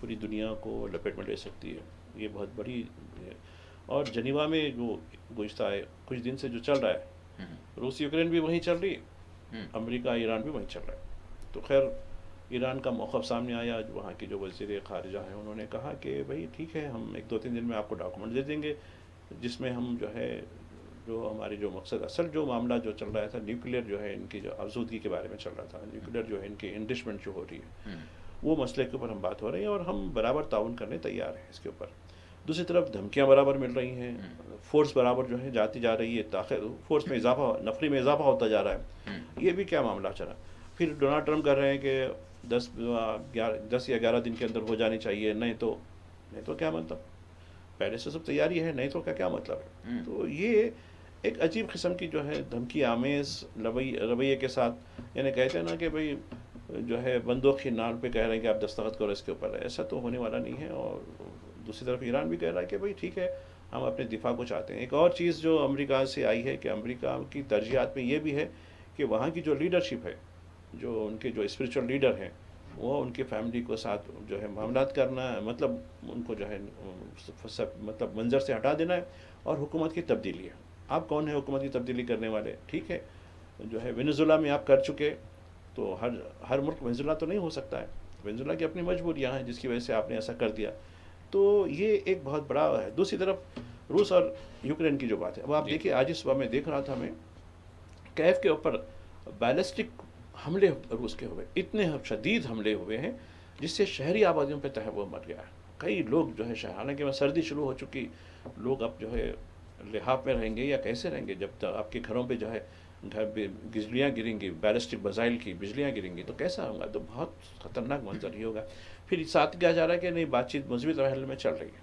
पूरी दुनिया को लपेट में ले सकती है, ये बहुत बड़ी है। और जनीवा में जो गुज़श्ता है कुछ दिन से जो चल रहा है, रूस यूक्रेन भी वहीं चल रही, अमेरिका ईरान भी वहीं चल रहा है। तो खैर ईरान का मौक़िफ़ सामने आया, वहाँ की जो वज़ीर ख़ारिजा है उन्होंने कहा कि भाई ठीक है, हम 1-2-3 दिन में आपको डॉक्यूमेंट दे देंगे, जिसमें हम जो है जो हमारी जो मकसद असल जो मामला जो चल रहा था न्यूक्लियर जो है इनकी जो आज़ूदगी के बारे में चल रहा था, न्यूक्लियर जो है इनकी इंडिशमेंट जो हो रही है, वो मसले के ऊपर हम बात हो रही है, और हम बराबर ताउन करने तैयार हैं इसके ऊपर। दूसरी तरफ धमकियाँ बराबर मिल रही हैं, फोर्स बराबर जो है जाती जा रही है, फोर्स में इजाफा, नफरी में इजाफा होता जा रहा है। ये भी क्या मामला चला। फिर डोनाल्ड ट्रंप कर रहे हैं कि 10 या 11 दिन के अंदर हो जानी चाहिए, नहीं तो क्या मतलब, पहले से सब तैयारी है, नहीं तो क्या मतलब है। तो ये एक अजीब किस्म की जो है धमकी आमेज़ रवैये के साथ, यानी कहते हैं ना कि भाई जो है बंदूक की नाल पे कह रहे हैं कि आप दस्तखत करो इसके ऊपर, ऐसा तो होने वाला नहीं है। और दूसरी तरफ ईरान भी कह रहा है कि भाई ठीक है, हम अपने दिफा को चाहते हैं। एक और चीज़ जो अमेरिका से आई है कि अमेरिका की तरजीहात में ये भी है कि वहाँ की जो लीडरशिप है, जो उनके जो स्पिरिचुअल लीडर हैं, वो उनके फैमिली को साथ जो है मामलात करना है, मतलब उनको जो है सब मतलब मंजर से हटा देना है, और हुकूमत की तब्दीली है। आप कौन है हुकूमत की तब्दीली करने वाले, ठीक है, जो है वेनेजुला में आप कर चुके, तो हर मुल्क वेनेजुला तो नहीं हो सकता है, वेनेजुला की अपनी मजबूरियाँ हैं जिसकी वजह से आपने ऐसा कर दिया। तो ये एक बहुत बड़ा है। दूसरी तरफ रूस और यूक्रेन की जो बात है, अब आप देखिए, आज ही सुबह में देख रहा था मैं, कैफ के ऊपर बैलिस्टिक हमले रूस के हुए, इतने शदीद हमले हुए हैं जिससे शहरी आबादियों पर तहव्वुर मच गया है। कई लोग जो है हालांकि सर्दी शुरू हो चुकी, लोग अब जो है लिहाफ में रहेंगे या कैसे रहेंगे जब तक आपके घरों पे जो है बिजलियाँ गिरेंगी, बैलिस्टिक मिसाइल की बिजलियाँ गिरेंगी, तो कैसा होगा। तो बहुत ख़तरनाक मंजर ही होगा। फिर साथ क्या जा रहा है कि नहीं, बातचीत मुस्बित रहल में चल रही है,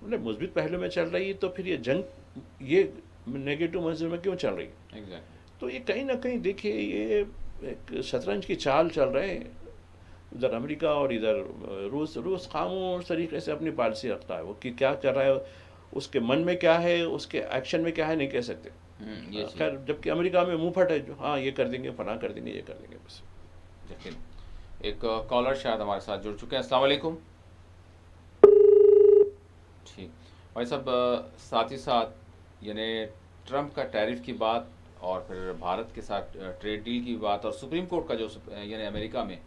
मतलब मुस्बित पहलू में चल रही है, तो फिर ये जंग ये नेगेटिव मंजर में क्यों चल रही है? एग्जैक्ट। तो ये कहीं ना कहीं देखिए ये एक शतरंज की चाल चल रहे हैं, इधर अमेरिका और इधर रूस। रूस खामोश तरीके से अपनी पॉलिसी रखता है, वो कि क्या कर रहा है, उसके मन में क्या है, उसके एक्शन में क्या है, नहीं कह सकते। ये खैर जबकि अमेरिका में मुंह फट है, जो हाँ ये कर देंगे, फना कर देंगे, ये कर देंगे बस। यकीन। एक कॉलर शायद हमारे साथ जुड़ चुके हैं। अस्सलाम वालेकुम। ठीक भाई साहब, साथ ही साथ यानी ट्रंप का टैरिफ की बात और फिर भारत के साथ ट्रेड डील की बात और सुप्रीम कोर्ट का जो यानी अमेरिका में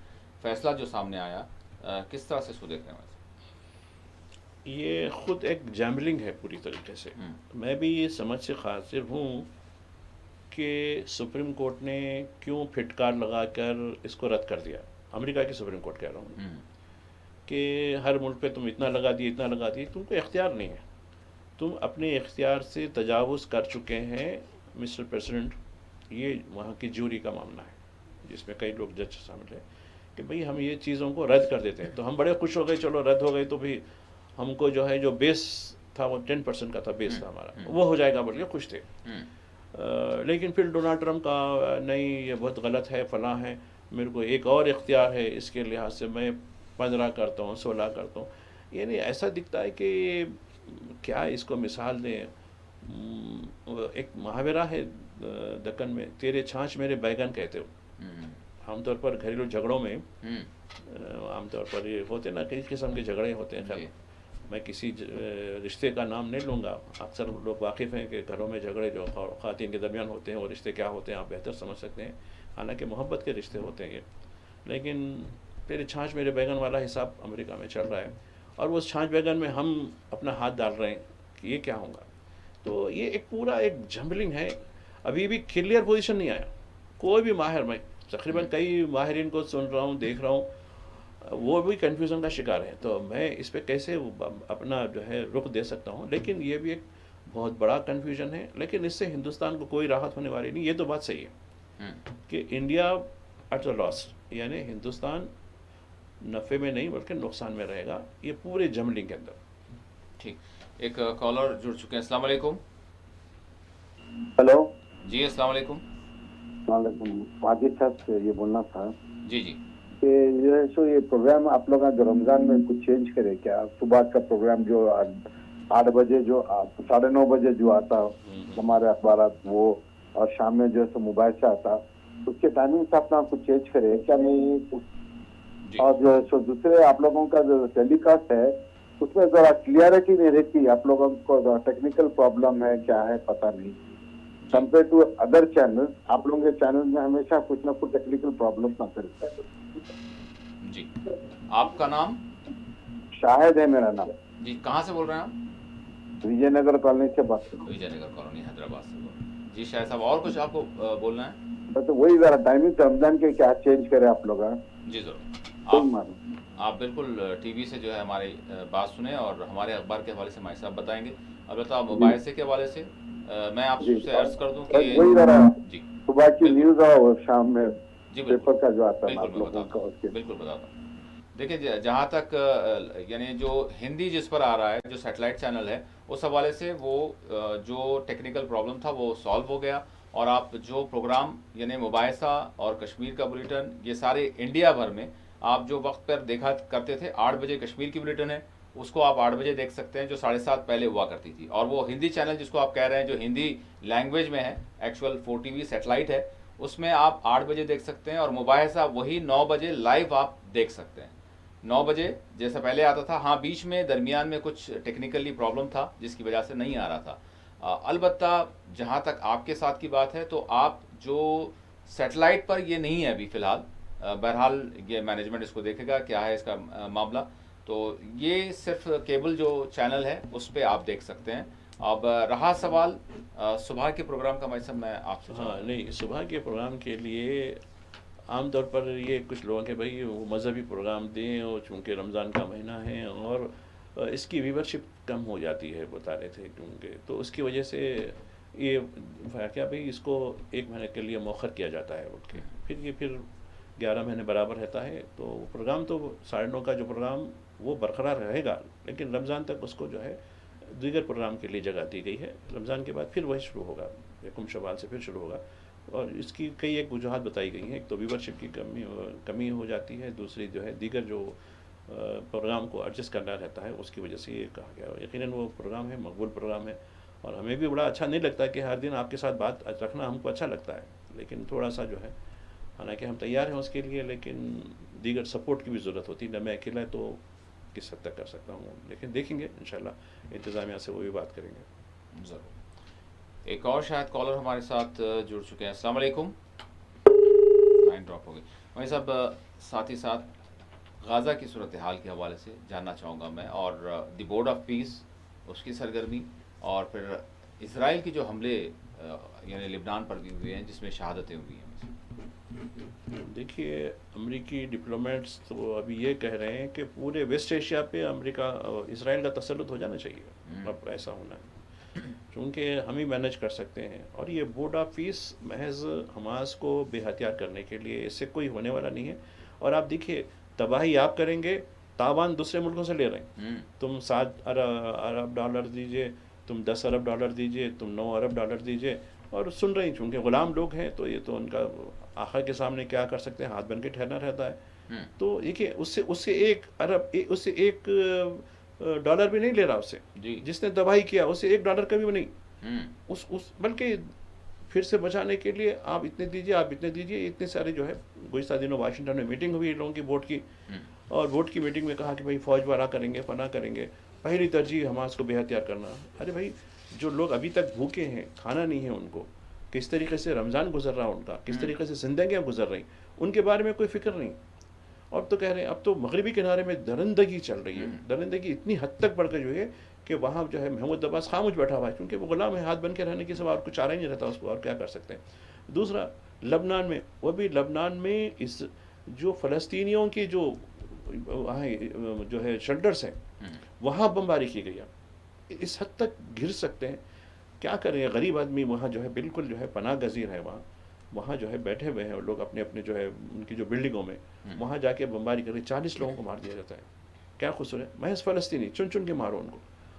फैसला जो सामने आया, किस तरह से इसको देख रहे हैं? ये खुद एक जैमलिंग है पूरी तरीके से। मैं भी ये समझ से खातिर हूँ कि सुप्रीम कोर्ट ने क्यों फिटकार लगाकर इसको रद्द कर दिया। अमेरिका की सुप्रीम कोर्ट कह रहा हूँ कि हर मुल्क पे तुम इतना लगा दिए, इतना लगा दिए, तुमको इख्तियार नहीं है, तुम अपने इख्तियार से तजावुज़ कर चुके हैं मिस्टर प्रेसिडेंट। ये वहाँ की जूरी का मामला है जिसमें कई लोग जज शामिल है कि भाई हम ये चीज़ों को रद्द कर देते हैं। तो हम बड़े खुश हो गए, चलो रद्द हो गई तो भी हमको जो है जो बेस था वो 10% का था, बेस था हमारा, वो हो जाएगा बोल के खुश थे। लेकिन फिर डोनाल्ड ट्रंप का नहीं ये बहुत गलत है, फलां है, मेरे को एक और इख्तियार है, इसके लिहाज से मैं 15 करता हूँ, 16 करता हूँ। यानी ऐसा दिखता है कि क्या इसको मिसाल दें, एक मुहावरा है दक्कन में, तेरे छाछ मेरे बैगन कहते हो। आमतौर पर घरेलू झगड़ों में आमतौर पर ये होते ना, कई किस्म के झगड़े होते हैं। खैर मैं किसी रिश्ते का नाम नहीं लूँगा, अक्सर लोग वाकिफ़ हैं कि घरों में झगड़े जो ख़वातीन के दरमियान होते हैं वो रिश्ते क्या होते हैं आप बेहतर समझ सकते हैं, हालांकि मोहब्बत के रिश्ते होते हैं ये। लेकिन तेरे छाछ मेरे बैगन वाला हिसाब अमेरिका में चल रहा है और वो छाछ बैगन में हम अपना हाथ डाल रहे हैं कि ये क्या होगा। तो ये एक पूरा एक जम्बलिंग है, अभी भी क्लियर पोजीशन नहीं आया। कोई भी माहिर, मैं तकरीबन कई माहिरीन को सुन रहा हूँ, देख रहा हूँ, वो भी कन्फ्यूज़न का शिकार है। तो मैं इस पर कैसे अपना जो है रुख दे सकता हूँ। लेकिन ये भी एक बहुत बड़ा कन्फ्यूजन है, लेकिन इससे हिंदुस्तान को कोई राहत होने वाली नहीं। ये तो बात सही है कि इंडिया एट अ लॉस, यानी हिंदुस्तान नफ़े में नहीं बल्कि नुकसान में रहेगा ये पूरे जमलिंग के अंदर। ठीक, एक कॉलर जुड़ चुके हैं। अस्सलाम वालेकुम। हेलो जी अस्सलाम वालेकुम। माजिद साहब से ये बोलना था जी जी कि ये प्रोग्राम आप लोग जो रमजान में कुछ चेंज करे क्या? सुबह का प्रोग्राम जो 8 बजे जो 9:30 बजे जो आता हमारे अखबार वो, और शाम में जो है मोबाइल से आता, उसके टाइमिंग से अपना कुछ चेंज करे क्या? नहीं। और जो है दूसरे आप लोगों का जो टेलीकास्ट है उसमें जरा क्लियरिटी नहीं रहती, आप लोगों को टेक्निकल प्रॉब्लम है क्या है पता नहीं। कंपेयर टू अदर चैनल, आप लोगों के चैनल में हमेशा कुछ ना कुछ टेक्निकल प्रॉब्लम नजर आता है। जी, आपका नाम? शाहिद है मेरा नाम। जी, कहाँ से बोल रहे हैं आप? विजयनगर कॉलोनी से बात कर रहा हूँ। विजयनगर कॉलोनी, हैदराबाद से बोल रहे हैं। जी शाहिद साहब, और कुछ आपको बोलना है? तो वही जरा टाइमिंग रमजान के क्या चेंज करे आप लोग? जी जरूर, आप आप बिल्कुल टीवी से जो है हमारी बात सुने और हमारे अखबार के हवाले से हमारे साहब बताएंगे। अलबत्ता मोबाइल से के हवाले से मैं आपसे अर्ज कर दूं कि वही जरा जी सुबह की न्यूज और शाम में जी पेपर का जो आता है आप बिल्कुल लोगों का, उसके बिल्कुल बताता हूँ। देखिए, जहाँ तक यानी जो हिंदी जिस पर आ रहा है, जो सैटेलाइट चैनल है, उस हवाले से वो जो टेक्निकल प्रॉब्लम था वो सॉल्व हो गया और आप जो प्रोग्राम यानी मुबाहिसा और कश्मीर का बुलेटिन, ये सारे इंडिया भर में आप जो वक्त पर देखा करते थे, 8 बजे कश्मीर की बुलेटिन है, उसको आप 8 बजे देख सकते हैं, जो 7:30 पहले हुआ करती थी। और वो हिंदी चैनल जिसको आप कह रहे हैं, जो हिंदी लैंग्वेज में है, एक्चुअल 4TV सैटेलाइट है, उसमें आप 8 बजे देख सकते हैं और मुबाहिसा वही 9 बजे लाइव आप देख सकते हैं। 9 बजे जैसा पहले आता था, हाँ बीच में दरमियान में कुछ टेक्निकली प्रॉब्लम था जिसकी वजह से नहीं आ रहा था। अलबत्ता जहाँ तक आपके साथ की बात है, तो आप जो सैटेलाइट पर ये नहीं है अभी फ़िलहाल, बहरहाल ये मैनेजमेंट इसको देखेगा क्या है इसका मामला। तो ये सिर्फ केबल जो चैनल है उस पर आप देख सकते हैं। अब रहा सवाल सुबह के प्रोग्राम का, मैं आपसे हाँ नहीं, सुबह के प्रोग्राम के लिए आमतौर पर ये कुछ लोगों के भाई वो मज़हबी प्रोग्राम दें, और चूँकि रमज़ान का महीना है और इसकी व्यूवरशिप कम हो जाती है बता रहे थे, क्योंकि तो उसकी वजह से ये क्या भाई इसको 1 महीने के लिए मौखर किया जाता है उठ के, फिर 11 महीने बराबर रहता है। तो प्रोग्राम तो 9:30 का जो प्रोग्राम वो बरकरार रहेगा, लेकिन रमज़ान तक उसको जो है दीगर प्रोग्राम के लिए जगह दी गई है। रमज़ान के बाद फिर वही शुरू होगा, यकम शवाल से फिर शुरू होगा। और इसकी कई एक वजूहत बताई गई हैं। एक तो व्यूवरशिप की कमी हो जाती है, दूसरी जो है दीगर जो प्रोग्राम को एडजस्ट करना रहता है उसकी वजह से ये कहा गया। यकीनन वो प्रोग्राम है, मकबूल प्रोग्राम है, और हमें भी बड़ा अच्छा नहीं लगता कि हर दिन आपके साथ बात रखना हमको अच्छा लगता है, लेकिन थोड़ा सा जो है, हालांकि हम तैयार हैं उसके लिए, लेकिन दीगर सपोर्ट की भी ज़रूरत होती है ना। मैं अकेला तो किस हद तक कर सकता हूँ, लेकिन देखेंगे इंशाल्लाह इंतज़ामिया से वो भी बात करेंगे ज़रूर। एक और शायद कॉलर हमारे साथ जुड़ चुके हैं। अस्सलाम वालेकुम। लाइन ड्रॉप हो गई। भाई साहब, साथ ही साथ गाज़ा की सूरत हाल के हवाले से जानना चाहूँगा मैं, और द बोर्ड ऑफ पीस उसकी सरगर्मी, और फिर इसराइल की जो हमले यानी लिबनान पर भी हुए हैं जिसमें शहादतें हुई हैं। देखिए, अमेरिकी डिप्लोमेट्स तो अभी ये कह रहे हैं कि पूरे वेस्ट एशिया पे अमेरिका इसराइल का तसल्लुत हो जाना चाहिए। अब ऐसा होना है क्योंकि हम ही मैनेज कर सकते हैं, और ये बोर्ड ऑफ पीस महज हमास को बेहतियार करने के लिए, इससे कोई होने वाला नहीं है। और आप देखिए, तबाही आप करेंगे, तावान दूसरे मुल्कों से ले रहे हैं। तुम 7 अरब डॉलर दीजिए, तुम 10 अरब डॉलर दीजिए, तुम 9 अरब डॉलर दीजिए, और सुन रही, चूँकि ग़ुलाम लोग हैं तो ये तो उनका आखिर के सामने क्या कर सकते हैं, हाथ बन के ठहरना रहता है। तो देखिए, उससे 1 अरब उससे 1 डॉलर भी नहीं ले रहा उससे, जिसने तबाही किया उससे 1 डॉलर का भी नहीं। बल्कि फिर से बचाने के लिए आप इतने दीजिए, आप इतने दीजिए। इतने सारे जो है, गुज़िश्ता दिनों वाशिंगटन में मीटिंग हुई लोगों की, बोर्ड की, और बोर्ड की मीटिंग में कहा कि भाई फ़ौज वारा करेंगे, पनाह करेंगे, पहली तरजीह हमास को बेहतियार करना। अरे भाई, जो लोग अभी तक भूखे हैं, खाना नहीं है उनको, किस तरीके से रमज़ान गुजर रहा उनका, किस तरीके से ज़िंदगियाँ गुजर रही, उनके बारे में कोई फ़िक्र नहीं। अब तो कह रहे हैं, अब तो मगरबी किनारे में दरिंदगी चल रही है। दरिंदगी इतनी हद तक बढ़ गई है कि वहाँ जो है महमूद अब्बास खामोश बैठा हुआ है, क्योंकि वो गुलाम है, हाथ बन के रहने के सिवा और कुछ चारा ही नहीं रहता उसको, और क्या कर सकते हैं। दूसरा, लबनान में, वो भी लबनान में इस जो फ़लस्तीनियों की जो वहाँ जो है शेल्टर्स हैं, वहाँ बमबारी की गई है। इस हद तक घिर सकते हैं। क्या करें, गरीब आदमी वहाँ जो है बिल्कुल जो है पनाह गज़ीर है, वहाँ जो है बैठे हुए हैं लोग अपने अपने जो है उनकी जो बिल्डिंगों में, वहाँ जाके बमबारी करके 40 लोगों को मार दिया जाता है। क्या कसूर है? महज फ़लस्तीनी चुन चुन के मारो उनको,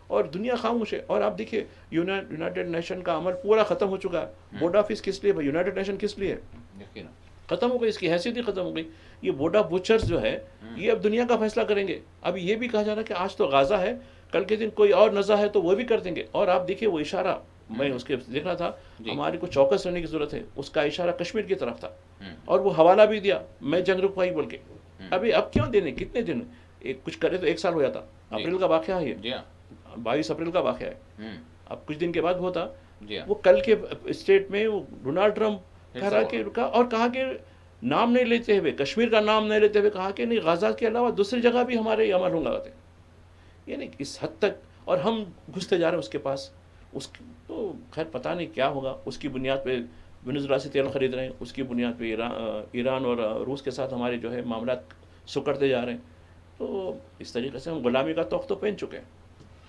और दुनिया खामोश है। और आप देखिए, यूनाइटेड नेशन का अमल पूरा ख़त्म हो चुका है। बोर्ड ऑफ किस लिए भाई? यूनाइटेड नेशन किस लिए ख़त्म हो गई? इसकी हैसियत ही ख़त्म हो गई। ये बोर्ड ऑफ बुचर्स जो है, ये अब दुनिया का फैसला करेंगे। अब ये भी कहा जा रहा है कि आज तो गाज़ा है, कल के दिन कोई और नज़ा है तो वो भी कर देंगे। और आप देखिए, वो इशारा मैं उसके देख रहा था, हमारे को चौकस रहने की ज़रूरत है। उसका इशारा कश्मीर की तरफ था, और वो हवाला भी दिया, मैं जंग रुकवाई बोल के। अभी अब क्यों देने, कितने दिन कुछ करे तो 1 साल हो जाता। अप्रैल का वाक़या है ये, 22 अप्रैल का वाक़या है। अब कुछ दिन के बाद होता, वो कल के स्टेट में वो डोनाल्ड ट्रंप कह रहा कि रुका, और कहा कि नाम नहीं लेते हुए, कश्मीर का नाम नहीं लेते हुए कहा कि नहीं, गाज़ा के अलावा दूसरी जगह भी हमारे अमल होंगे। यानी इस हद तक, और हम घुसते जा रहे हैं उसके पास। उसकी तो खैर पता नहीं क्या होगा। उसकी बुनियाद पे वेनेजुएला से तेल ख़रीद रहे हैं, उसकी बुनियाद पे ईरान और रूस के साथ हमारे जो है मामला सुकड़ते जा रहे हैं। तो इस तरीके से हम गुलामी का तख्त तो पहन चुके हैं।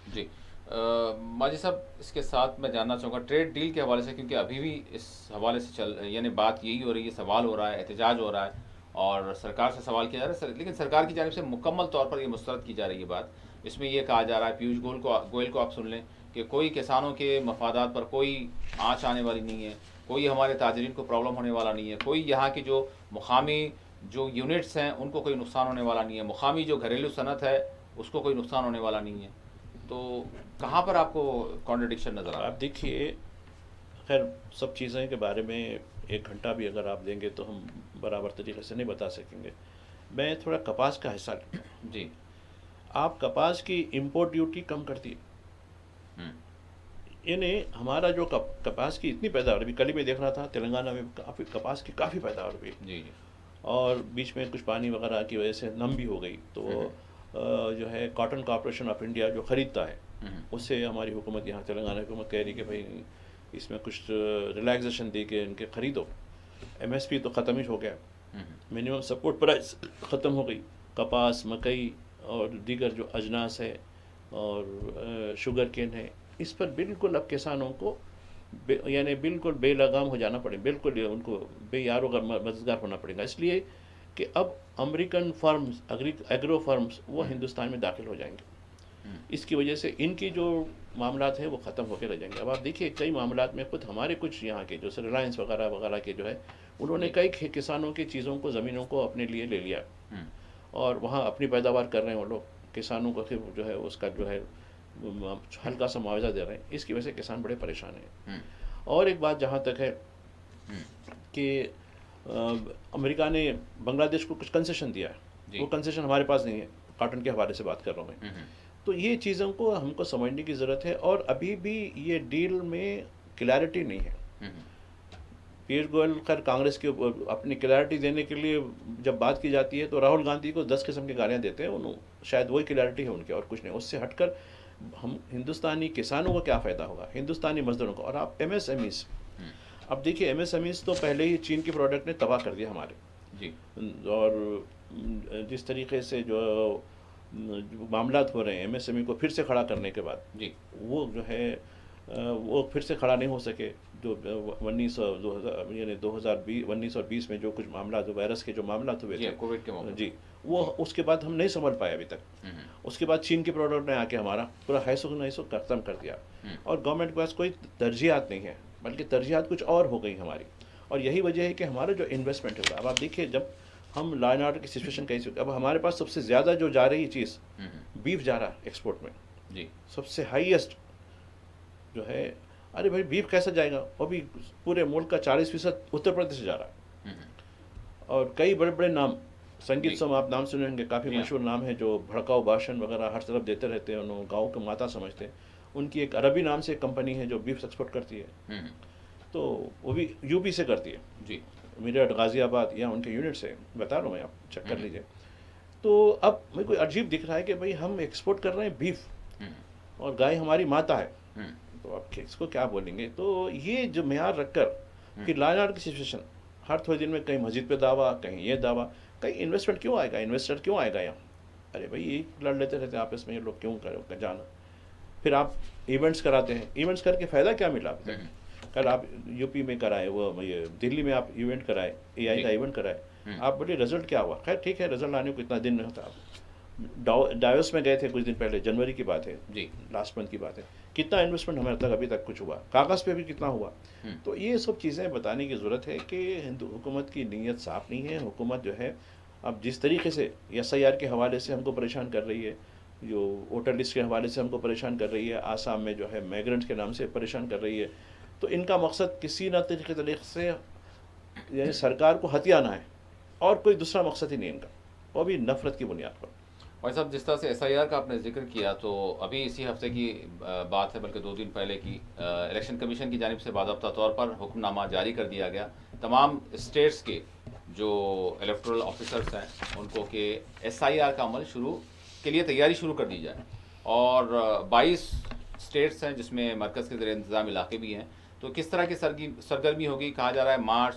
जी माजी साहब, इसके साथ मैं जानना चाहूँगा ट्रेड डील के हवाले से, क्योंकि अभी भी इस हवाले से यानी बात यही हो रही है, सवाल हो रहा है, एहतजाज हो रहा है, और सरकार से सवाल किया जा रहा है, लेकिन सरकार की जानिब से मुकम्मल तौर पर ये मुस्तरद की जा रही है बात। इसमें यह कहा जा रहा है, पीयूष गोयल को आप सुन लें, कि कोई किसानों के मफादात पर कोई आँच आने वाली नहीं है, कोई हमारे ताजरीन को प्रॉब्लम होने वाला नहीं है, कोई यहाँ की जो मुकामी जो यूनिट्स हैं उनको कोई नुकसान होने वाला नहीं है, मुकामी जो घरेलू सनत है उसको कोई नुकसान होने वाला नहीं है। तो कहाँ पर आपको कॉन्ट्रडिक्शन नज़र आ रहा है? आप देखिए, खैर सब चीज़ें के बारे में 1 घंटा भी अगर आप देंगे तो हम बराबर तरीके से नहीं बता सकेंगे। मैं थोड़ा कपास का हिस्सा लेता हूँ। जी, आप कपास की इंपोर्ट ड्यूटी कम कर दिए, यानी हमारा जो कपास की इतनी पैदावार, अभी कल ही मैं देख रहा था तेलंगाना में काफ़ी कपास की काफ़ी पैदावार हुई। जी, और बीच में कुछ पानी वगैरह की वजह से नम भी हो गई। तो जो है कॉटन कॉर्पोरेशन ऑफ इंडिया जो ख़रीदता है, उससे हमारी हुकूमत, यहाँ तेलंगाना हुकूमत कह रही कि भाई इसमें कुछ रिलैक्सेशन दे के इनके ख़रीदो। MSP तो ख़त्म ही हो गया, मिनिमम सपोर्ट प्राइस ख़त्म हो गई। कपास, मकई और दीगर जो अजनास है और शुगर केन है, इस पर बिल्कुल अब किसानों को यानी बिल्कुल बेलगाम हो जाना पड़े, बिल्कुल उनको बेयारो मददगार होना पड़ेगा। इसलिए कि अब अमेरिकन फर्म्स, एग्रो फर्म्स वो हिंदुस्तान में दाखिल हो जाएंगे। इसकी वजह से इनकी जो मामलात हैं वो ख़त्म होकर रह जाएंगे। अब आप देखिए कई मामलात में खुद हमारे कुछ यहाँ के जो रिलायंस वगैरह वगैरह के जो है उन्होंने कई किसानों की चीज़ों को, ज़मीनों को अपने लिए ले लिया और वहाँ अपनी पैदावार कर रहे हैं वो लोग, किसानों को फिर जो है उसका जो है हल्का सा मुआवजा दे रहे हैं। इसकी वजह से किसान बड़े परेशान हैं। और एक बात जहाँ तक है कि अमेरिका ने बांग्लादेश को कुछ कंसेशन दिया है, वो कंसेशन हमारे पास नहीं है, कॉटन के हवाले से बात कर रहा हूँ मैं। तो ये चीज़ों को हमको समझने की ज़रूरत है और अभी भी ये डील में क्लैरिटी नहीं है। पीयूष गोयल खैर कांग्रेस के अपनी क्लैरिटी देने के लिए जब बात की जाती है तो राहुल गांधी को 10 किस्म की गालियाँ देते हैं, उन्होंने शायद वही क्लैरिटी है उनके और कुछ नहीं। उससे हटकर हम हिंदुस्तानी किसानों को क्या फ़ायदा होगा, हिंदुस्तानी मजदूरों को। और आप MSMEs, अब देखिए MSMEs तो पहले ही चीन की प्रोडक्ट ने तबाह कर दिया हमारे जी। और जिस तरीके से जो मामलात हो रहे हैं MSME को फिर से खड़ा करने के बाद जी, वो जो है वो फिर से खड़ा नहीं हो सके। जो 2019 और 20 में जो कुछ मामला जो वायरस के जो मामला हुए थे कोविड के मौके जी, वो उसके बाद हम नहीं संभल पाए अभी तक। उसके बाद चीन के प्रोडक्ट ने आके हमारा पूरा हैसो ख़त्म कर दिया और गवर्नमेंट के पास कोई तरजीहात नहीं है, बल्कि तरजीहात कुछ और हो गई हमारी। और यही वजह है कि हमारा जो इन्वेस्टमेंट होगा, अब आप देखिए जब हम लॉ एंड ऑर्डर की सिचुएशन कैसी, अब हमारे पास सबसे ज़्यादा जो जा रही चीज़ बीफ जा रहा एक्सपोर्ट में जी, सबसे हाईएस्ट जो है। अरे भाई बीफ कैसा जाएगा, वो भी पूरे मुल्क का 40% उत्तर प्रदेश से जा रहा है। और कई बड़े बड़े नाम, संगीत सम आप नाम सुने होंगे, काफ़ी मशहूर नाम है जो भड़काऊ भाषण वगैरह हर तरफ देते रहते हैं, उन्होंने गाँव को माता समझते हैं। उनकी एक अरबी नाम से एक कंपनी है जो बीफ एक्सपोर्ट करती है, तो वो भी यूपी से करती है जी, मेरठ गाज़ियाबाद या उनके यूनिट से, बता रहा हूँ मैं, आप चेक कर लीजिए। तो अब मेरे को अजीब दिख रहा है कि भाई हम एक्सपोर्ट कर रहे हैं बीफ और गाय हमारी माता है, तो आप इसको क्या बोलेंगे। तो ये जो मेयार रखकर कि लॉ एंड ऑर्डर की सिचुएशन हर थोड़े दिन में कहीं मस्जिद पे दावा, कहीं ये दावा, कहीं इन्वेस्टमेंट क्यों आएगा, इन्वेस्टर क्यों आएगा यहाँ। अरे भाई ये लड़ लेते रहते हैं आपस में ये लोग, क्यों करें जाना। फिर आप इवेंट्स कराते हैं, इवेंट्स करके फ़ायदा क्या मिला। कल आप यूपी में कराए, वो ये दिल्ली में आप इवेंट कराए, AI का इवेंट कराए, आप बोले रिजल्ट क्या हुआ। खैर ठीक है, रिजल्ट आने को इतना दिन नहीं होता। आप डायोस में गए थे कुछ दिन पहले, जनवरी की बात है जी, लास्ट मंथ की बात है, कितना इन्वेस्टमेंट हमारे तक अभी तक कुछ हुआ, कागज़ पे भी कितना हुआ। तो ये सब चीज़ें बताने की ज़रूरत है कि हिंदू हुकूमत की नीयत साफ़ नहीं है। हुकूमत जो है अब जिस तरीके से SIR के हवाले से हमको परेशान कर रही है, जो वोटर लिस्ट के हवाले से हमको परेशान कर रही है, आसाम में जो है माइग्रेंट्स के नाम से परेशान कर रही है, तो इनका मकसद किसी न तरीके से यानी सरकार को हथियाना है और कोई दूसरा मकसद ही नहीं इनका, वो भी नफरत की बुनियाद पर। भाई साहब, जिस तरह से SIR का आपने जिक्र किया, तो अभी इसी हफ्ते की बात है, बल्कि 2 दिन पहले की, इलेक्शन कमीशन की जानिब से बाज़ाब्ता तौर पर हुक्मनामा जारी कर दिया गया तमाम स्टेट्स के जो इलेक्टोरल ऑफिसर्स हैं उनको कि SIR का अमल शुरू के लिए तैयारी शुरू कर दी जाए। और 22 स्टेट्स हैं जिसमें मरकज़ के ज़रिए इंतज़ाम इलाके भी हैं। तो किस तरह की सरगर्मी होगी, कहा जा रहा है मार्च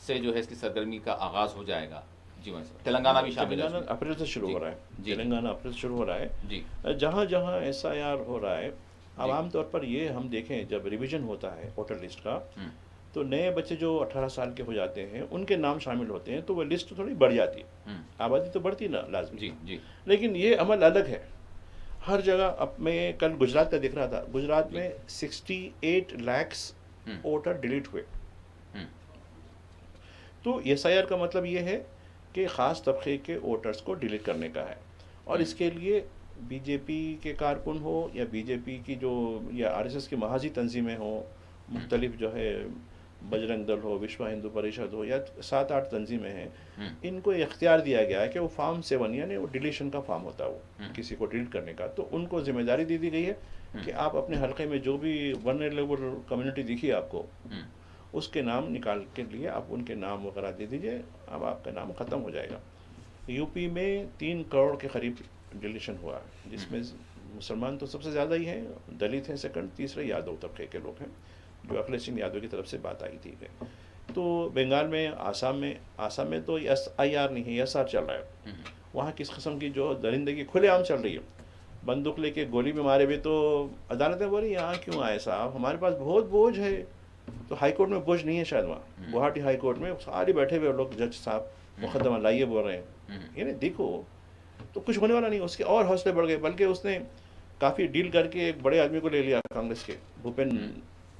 से जो है इसकी सरगर्मी का आगाज़ हो जाएगा। जी भाई साहब, तेलंगाना भी शामिल है, अप्रैल से शुरू हो रहा है, तेलंगाना अप्रैल से शुरू हो रहा है जी। जहाँ जहाँ SIR हो रहा है, अब आमतौर पर ये हम देखें जब रिवीजन होता है वोटर लिस्ट का, तो नए बच्चे जो 18 साल के हो जाते हैं उनके नाम शामिल होते हैं, तो वो लिस्ट थोड़ी बढ़ जाती है, आबादी तो बढ़ती ना लाजमी जी जी। लेकिन ये अमल अलग है हर जगह। अब मैं कल गुजरात का दिख रहा था, गुजरात में 68 लाख वोटर डिलीट हुए। तो SIR का मतलब ये है कि ख़ास तबके के वोटर्स को डिलीट करने का है, और इसके लिए BJP के कारकुन हो या BJP की जो या RSS की महाजी तंजीमें हो, मुख्तलिफ जो है बजरंग दल हो, विश्व हिंदू परिषद हो, या 7-8 तंजीमें हैं, इनको इख्तियार दिया गया है कि वो फॉर्म 7 यानी वो डिलीशन का फॉर्म होता है, वो किसी को डिलीट करने का, तो उनको जिम्मेदारी दे दी गई है कि आप अपने हल्के में जो भी वल्नरेबल कम्युनिटी दिखी आपको, उसके नाम निकाल के लिए आप उनके नाम वगैरह दे दीजिए, अब आपका नाम ख़त्म हो जाएगा। यूपी में 3 करोड़ के करीब डिलीशन हुआ, जिसमें मुसलमान तो सबसे ज़्यादा ही हैं, दलित हैं सेकंड, तीसरे यादव तबके के लोग हैं, जो अखिलेश सिंह यादव की तरफ से बात आई थी। तो बंगाल में, आसाम में तो SIR नहीं है, SR चल रहा है। वहाँ किस किस्म की जो दरिंदगी खुलेआम चल रही है, बंदूक लेके गोली में मारे हुए, तो अदालतें बोली यहाँ क्यों आए साहब, हमारे पास बहुत बोझ है। तो हाई कोर्ट में बोझ नहीं है शायद, वहाँ गुवाहाटी हाई कोर्ट में सारे बैठे हुए लोग, जज साहब मुकदमा लाइए बोल रहे हैं, यानी देखो तो कुछ होने वाला नहीं। उसके और हौसले बढ़ गए, बल्कि उसने काफ़ी डील करके एक बड़े आदमी को ले लिया कांग्रेस के, भूपेन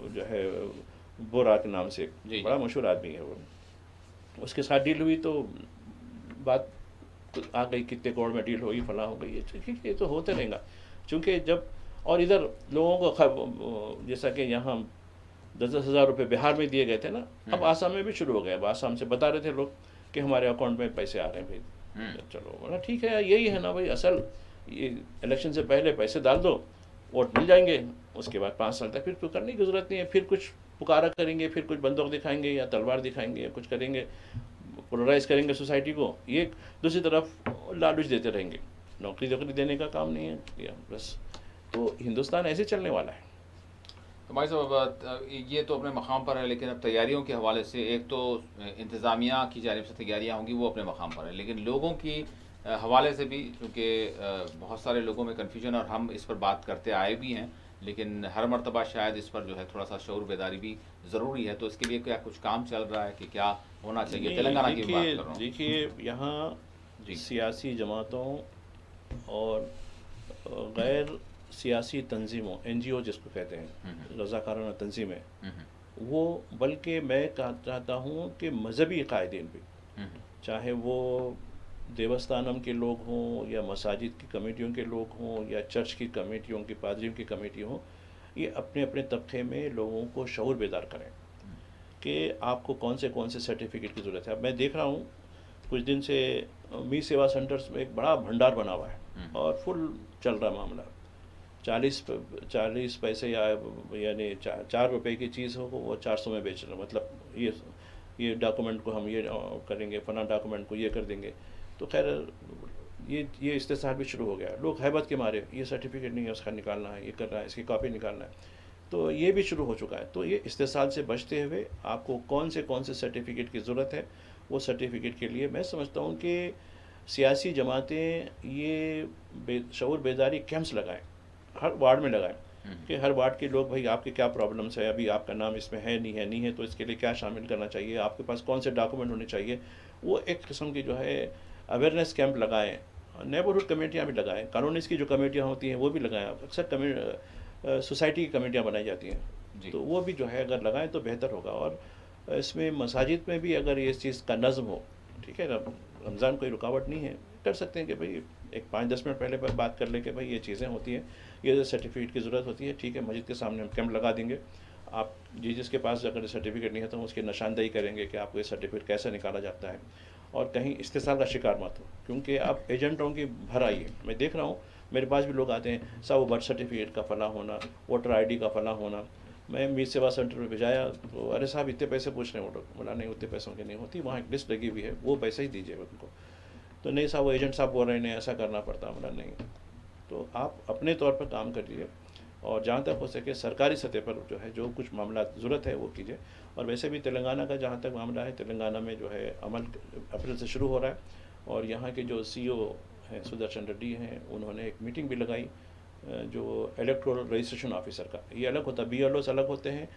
जो है बोरा के नाम से, जी। बड़ा मशहूर आदमी है वो। उसके साथ डील हुई तो बात आ गई, कितने करोड़ में डील हुई, फला हो गई है, ठीक है, ये तो होते रहेगा। चूँकि जब और इधर लोगों को जैसा कि यहाँ 10-10 हज़ार रुपये बिहार में दिए गए थे ना, अब आसाम में भी शुरू हो गए। अब आसाम से बता रहे थे लोग कि हमारे अकाउंट में पैसे आ रहे हैं भाई। चलो बोला ठीक है, यही है ना भाई असल, ये इलेक्शन से पहले पैसे डाल दो, वोट मिल जाएंगे, उसके बाद 5 साल तक फिर करने की ज़रूरत नहीं है। फिर कुछ पुकारा करेंगे, फिर कुछ बंदूक दिखाएंगे या तलवार दिखाएंगे या कुछ करेंगे, पोलराइज करेंगे सोसाइटी को। ये दूसरी तरफ लालच देते रहेंगे, नौकरी देने का काम नहीं है या बस। तो हिंदुस्तान ऐसे चलने वाला है। तो भाई साहब ये तो अपने मकाम पर है, लेकिन अब तैयारियों के हवाले से एक तो इंतज़ामिया की जानिब से तैयारियां होंगी, वो अपने मकाम पर है, लेकिन लोगों की हवाले से भी, क्योंकि बहुत सारे लोगों में कन्फ्यूजन, और हम इस पर बात करते आए भी हैं, लेकिन हर मरतबा शायद इस पर जो है थोड़ा सा शऊर बेदारी भी ज़रूरी है। तो इसके लिए क्या कुछ काम चल रहा है कि क्या होना चाहिए? तेलंगाना की बात कर रहा हूँ। देखिए, यहाँ सियासी जमातों और गैर सियासी तंजीमों, NGO जिसको कहते हैं, रज़ाकाराना तंजीमें, वो बल्कि मैं चाहता हूँ कि मजहबी कायदीन भी, चाहे वो देवस्थानम के लोग हों या मसाजिद की कमेटियों के लोग हों या चर्च की कमेटियों की, पादरियों की कमेटी हों, ये अपने अपने तबके में लोगों को शऊर बेदार करें कि आपको कौन से सर्टिफिकेट की ज़रूरत है। अब मैं देख रहा हूँ कुछ दिन से मी सेवा सेंटर्स में एक बड़ा भंडार बना हुआ है और फुल चल रहा मामला। 40 पैसे यानी 4 रुपए की चीज़ हो वो 400 में बेच रहे, मतलब ये डॉक्यूमेंट को हम ये करेंगे, फला डॉक्यूमेंट को ये कर देंगे। तो खैर ये इस्तेसाल भी शुरू हो गया। लोग हैबत के मारे, ये सर्टिफिकेट नहीं है उसका निकालना है, ये करना है, इसकी कॉपी निकालना है, तो ये भी शुरू हो चुका है। तो ये इस्तेसाल से बचते हुए आपको कौन से सर्टिफिकेट की ज़रूरत है, वो सर्टिफिकेट के लिए मैं समझता हूँ कि सियासी जमातें ये शऊर बेदारी कैंप्स लगाएं, हर वार्ड में लगाएं कि हर वार्ड के लोग, भाई आपके क्या प्रॉब्लम्स है, अभी आपका नाम इसमें है नहीं है, तो इसके लिए क्या शामिल करना चाहिए, आपके पास कौन से डॉक्यूमेंट होने चाहिए। वो एक किस्म की जो है अवेयरनेस कैंप लगाएं। नेबरहुड कमेटियाँ भी लगाएं, कानूनी की जो कमेटियाँ होती हैं वो भी लगाएं। अक्सर सोसाइटी की कमेटियाँ बनाई जाती हैं, तो वो भी जो है अगर लगाएं तो बेहतर होगा। और इसमें मसाजिद में भी अगर ये चीज़ का नज़म हो, ठीक है ना, रमज़ान कोई रुकावट नहीं है, कर सकते हैं कि भाई एक 5-10 मिनट पहले बात कर ले कि भाई ये चीज़ें होती हैं, ये सर्टिफिकेट की ज़रूरत होती है, ठीक है, मस्जिद के सामने हम कैंप लगा देंगे। आप जिसके पास अगर सर्टिफिकेट नहीं है तो हम उसकी निशानदेही करेंगे कि आपको ये सर्टिफिकेट कैसे निकाला जाता है, और कहीं इस्तेसाल का शिकार मत हो, क्योंकि अब एजेंटों की भर आई है। मैं देख रहा हूँ मेरे पास भी लोग आते हैं, सब बर्थ सर्टिफिकेट का फला होना, वोटर ID का फला होना। मैं मी सेवा सेंटर में भिजाया तो अरे साहब इतने पैसे पूछ रहे हैं वो लोग, बोला नहीं उतने पैसों की नहीं होती, वहाँ एक लिस्ट लगी हुई है, वो पैसे ही दीजिए उनको। तो नहीं साहब वो एजेंट साहब बोल रहे हैं ऐसा करना पड़ता, बोला नहीं। तो आप अपने तौर पर काम करिए और जहाँ तक हो सके सरकारी सतह पर जो है जो कुछ मामला ज़रूरत है वो कीजिए। और वैसे भी तेलंगाना का जहाँ तक मामला है, तेलंगाना में जो है अमल अप्रैल से शुरू हो रहा है, और यहाँ के जो CEO हैं सुदर्शन रेड्डी हैं, उन्होंने एक मीटिंग भी लगाई जो इलेक्टोरल रजिस्ट्रेशन ऑफिसर का, ये अलग होता है, BLOs अलग होते हैं,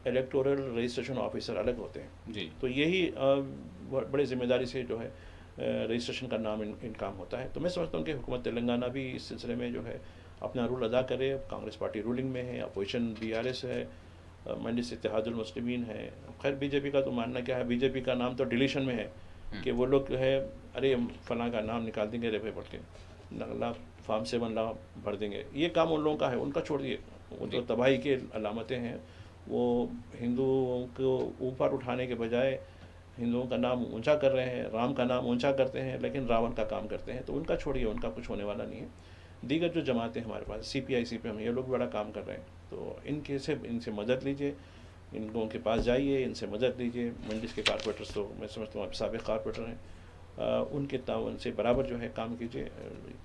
इलेक्टोरल रजिस्ट्रेशन ऑफिसर अलग होते हैं जी। तो यही बड़े ज़िम्मेदारी से जो है रजिस्ट्रेशन का नाम इन काम होता है। तो मैं समझता हूँ कि हुकूमत तेलंगाना भी इस सिलसिले में जो है अपना रोल अदा करे। कांग्रेस पार्टी रूलिंग में है, अपोजिशन BRS है, मजलिस इत्तेहादुल मुस्लिमीन है। खैर BJP का तो मानना क्या है, BJP का नाम तो डिलीशन में है कि वो लोग जो है अरे फलां का नाम निकाल देंगे रेफे पढ़ के, नगला फॉर्म 7 ला भर देंगे, ये काम उन लोगों का है, उनका छोड़िए। वो तो तबाही के अलामतें हैं, वो हिंदुओं को ऊपर उठाने के बजाय हिंदुओं का नाम ऊंचा कर रहे हैं, राम का नाम ऊंचा करते हैं, लेकिन रावण का काम करते हैं। तो उनका छोड़िए, उनका कुछ होने वाला नहीं है। दीगर जो जमातें हमारे पास CPI CPM ये लोग बड़ा काम कर रहे हैं, तो इनसे मदद लीजिए, इन लोगों के पास जाइए, इनसे मदद लीजिए। मंडिस के कारपोरेटर्स तो मैं समझता हूँ आप साबिक़ कारपोरेटर हैं, उनके तावन से बराबर जो है काम कीजिए।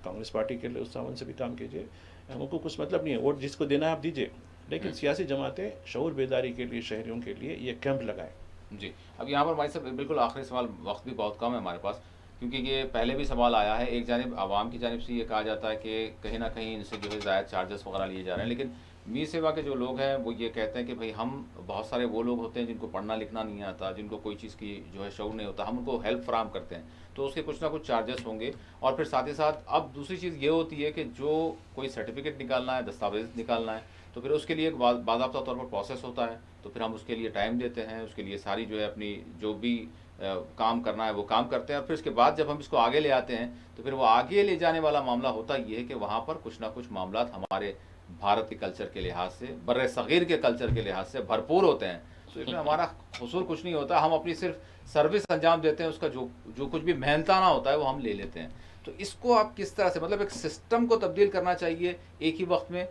कांग्रेस पार्टी के लिए उस तावन से भी काम कीजिए। हमको कुछ मतलब नहीं है, वोट जिसको देना है आप दीजिए, लेकिन सियासी जमातें शऊर बेदारी के लिए, शहरियों के लिए ये कैंप लगाएं। जी, अब यहाँ पर भाई साहब बिल्कुल आखिरी सवाल, वक्त भी बहुत कम है हमारे पास, क्योंकि ये पहले भी सवाल आया है। एक जानिब आवाम की जानिब से ये कहा जाता है कि कहीं ना कहीं इनसे जो है ज़ायद चार्जेस वगैरह लिए जा रहे हैं, लेकिन मी सेवा के जो लोग हैं वो ये कहते हैं कि भाई हम बहुत सारे वो लोग होते हैं जिनको पढ़ना लिखना नहीं आता, जिनको कोई चीज़ की जो है शऊर नहीं होता, हम उनको हेल्प फराहम करते हैं, तो उसके कुछ ना कुछ चार्जेस होंगे। और फिर साथ ही साथ अब दूसरी चीज़ ये होती है कि जो कोई सर्टिफिकेट निकालना है, दस्तावेज निकालना है, तो फिर उसके लिए एक बाज़ाब्ता तौर पर प्रोसेस होता है, तो फिर हम उसके लिए टाइम देते हैं, उसके लिए सारी जो है अपनी जो भी काम करना है वो काम करते हैं। और फिर उसके बाद जब हम इसको आगे ले आते हैं तो फिर वो आगे ले जाने वाला मामला होता ये है कि वहाँ पर कुछ ना कुछ मामला हमारे भारत के कल्चर के लिहाज से, बर्रे सग़ीर के कल्चर के लिहाज से भरपूर होते हैं। तो इसमें हमारा कसूर कुछ नहीं होता, हम अपनी सिर्फ सर्विस अंजाम देते हैं, उसका जो कुछ भी मेहनताना होता है वो हम ले लेते हैं। तो इसको आप किस तरह से, मतलब एक सिस्टम को तब्दील करना चाहिए एक ही वक्त में।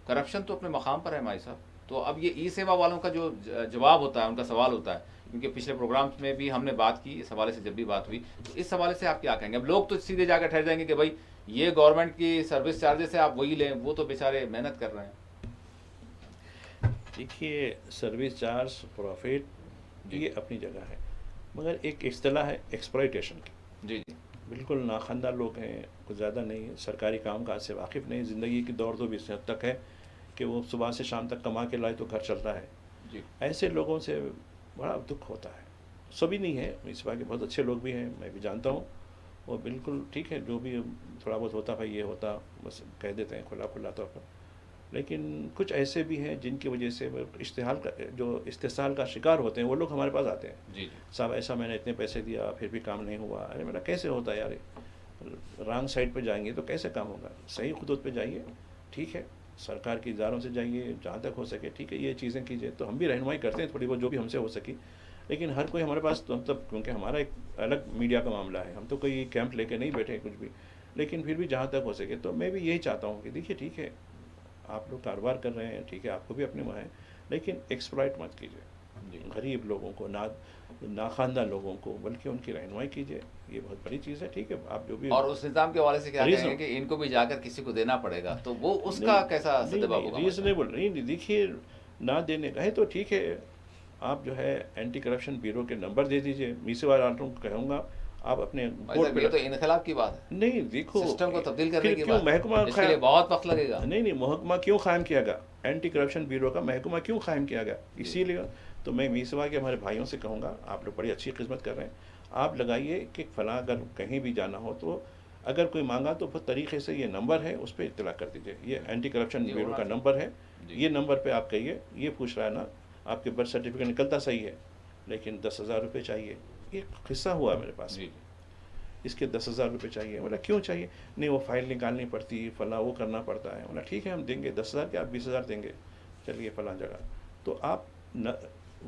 करप्शन तो अपने मकाम पर है भाई साहब। तो अब ये ई सेवा वालों का जो जवाब होता है, उनका सवाल होता है, क्योंकि पिछले प्रोग्राम्स में भी हमने बात की इस हवाले से, जब भी बात हुई तो इस हवाले से आप क्या कहेंगे? अब लोग तो सीधे जाकर ठहर जाएंगे कि भाई ये गवर्नमेंट की सर्विस चार्जेस है, आप वही लें, वो तो बेचारे मेहनत कर रहे हैं। देखिए, सर्विस चार्ज, प्रॉफिट, ये अपनी जगह है, मगर एक इस्तिलाह है एक्सप्लॉयटेशन की। जी जी, बिल्कुल नाखंदा लोग हैं, कुछ ज़्यादा नहीं, सरकारी काम काज से वाकिफ़ नहीं, ज़िंदगी की दौड़ तो भी इस हद तक है कि वो सुबह से शाम तक कमा के लाए तो घर चलता है। जी। ऐसे लोगों से बड़ा दुख होता है। सभी नहीं है, इस बात के बहुत अच्छे लोग भी हैं, मैं भी जानता हूँ, वो बिल्कुल ठीक है, जो भी थोड़ा बहुत होता भाई ये होता बस कह देते हैं खुला खुला तौर पर। लेकिन कुछ ऐसे भी हैं जिनकी वजह से जो इस्तेसाल का शिकार होते हैं, वो लोग हमारे पास आते हैं। जी साहब ऐसा मैंने इतने पैसे दिया फिर भी काम नहीं हुआ। अरे मेरा कैसे होता है यार, रॉन्ग साइड पे जाएंगे तो कैसे काम होगा? सही खुदूत पे जाइए, ठीक है, सरकार के इदारों से जाइए, जहाँ तक हो सके, ठीक है, ये चीज़ें कीजिए। तो हम भी रहनुमाई करते हैं थोड़ी बहुत जो भी हमसे हो सकी, लेकिन हर कोई हमारे पास तो मतलब, क्योंकि हमारा एक अलग मीडिया का मामला है, हम तो कोई कैंप लेके नहीं बैठे कुछ भी, लेकिन फिर भी जहाँ तक हो सके तो मैं भी यही चाहता हूँ कि देखिए ठीक है, आप लोग कारोबार कर रहे हैं, ठीक है, आपको भी अपने वहाँ है, लेकिन एक्सप्लॉइट मत कीजिए गरीब लोगों को, नाखानदा लोगों को, बल्कि उनकी रहनुमाई कीजिए। ये बहुत बड़ी चीज़ है, ठीक है, आप जो भी। और उस निज़ाम के हवाले से क्या कहेंगे कि इनको भी जाकर किसी को देना पड़ेगा, तो वो उसका कैसा सदबाब होगा? रीजनेबल नहीं, देखिए, ना देने का है तो ठीक है, आप जो है एंटी करप्शन ब्यूरो के नंबर दे दीजिए। मीसे वालों को कहूँगा आप अपने बोर्ड पे, ये तो इनकलाब की बात है। नहीं, देखो, सिस्टम को तब्दील करने की क्यों बात, महकमा इसके लिए बहुत वक्त लगेगा। नहीं, महकमा क्यों कायम किया गया? एंटी करप्शन ब्यूरो का महकमा क्यों कायम किया गया? इसीलिए तो मैं मीसवा के हमारे भाइयों से कहूँगा, आप लोग बड़ी अच्छी खिदमत कर रहे हैं, आप लगाइए कि फलां अगर कहीं भी जाना हो तो अगर कोई मांगा तो बहुत तरीके से ये नंबर है उस पर इत्तला कर दीजिए। ये एंटी करप्शन ब्यूरो का नंबर है, ये नंबर पे आप कहिए, ये पूछ रहा है ना, आपके बर्थ सर्टिफिकेट निकलता सही है लेकिन 10,000 रुपये चाहिए। ये किस्सा हुआ मेरे पास, इसके 10,000 रुपये चाहिए। बोला क्यों चाहिए? नहीं, वो फाइल निकालनी पड़ती, फला वो करना पड़ता है। बोला ठीक है, हम देंगे 10,000 के, आप 20,000 देंगे, चलिए फला जगह। तो आप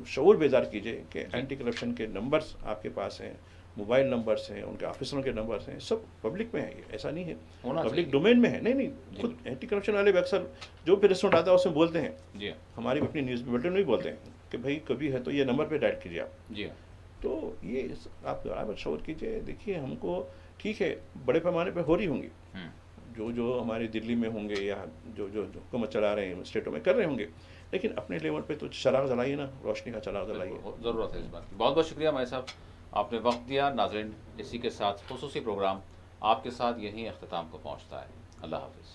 शऊर बेदार कीजिए कि एंटी करप्शन के नंबर्स आपके पास हैं, मोबाइल नंबर्स हैं, उनके ऑफिसरों के नंबर्स हैं, सब पब्लिक में है। ये ऐसा नहीं है पब्लिक डोमेन में है, नहीं, खुद एंटी करप्शन वाले अक्सर जो भी रेस्टोरेंट आता है उसमें बोलते हैं जी, हमारी अपनी न्यूज़ बुलेटिन में भी बोलते हैं कि भाई कभी है तो ये नंबर पे डायल कीजिए आप जी। तो ये आप बराबर शोर कीजिए। देखिए, हमको ठीक है, बड़े पैमाने पे हो रही होंगी, जो हमारे दिल्ली में होंगे या जो हुकूमत चला रहे हैं स्टेटों में कर रहे होंगे, लेकिन अपने लेवल पे तो चराग जलाइए ना, रोशनी का चराग जलाइए। ज़रूरत है इस बात की। बहुत बहुत शुक्रिया भाई साहब, आपने वक्त दिया। नाज़रीन, इसी के साथ खुसूसी प्रोग्राम आपके साथ यहीं अख्ताम को पहुँचता है। अल्लाह हाफ़िज़।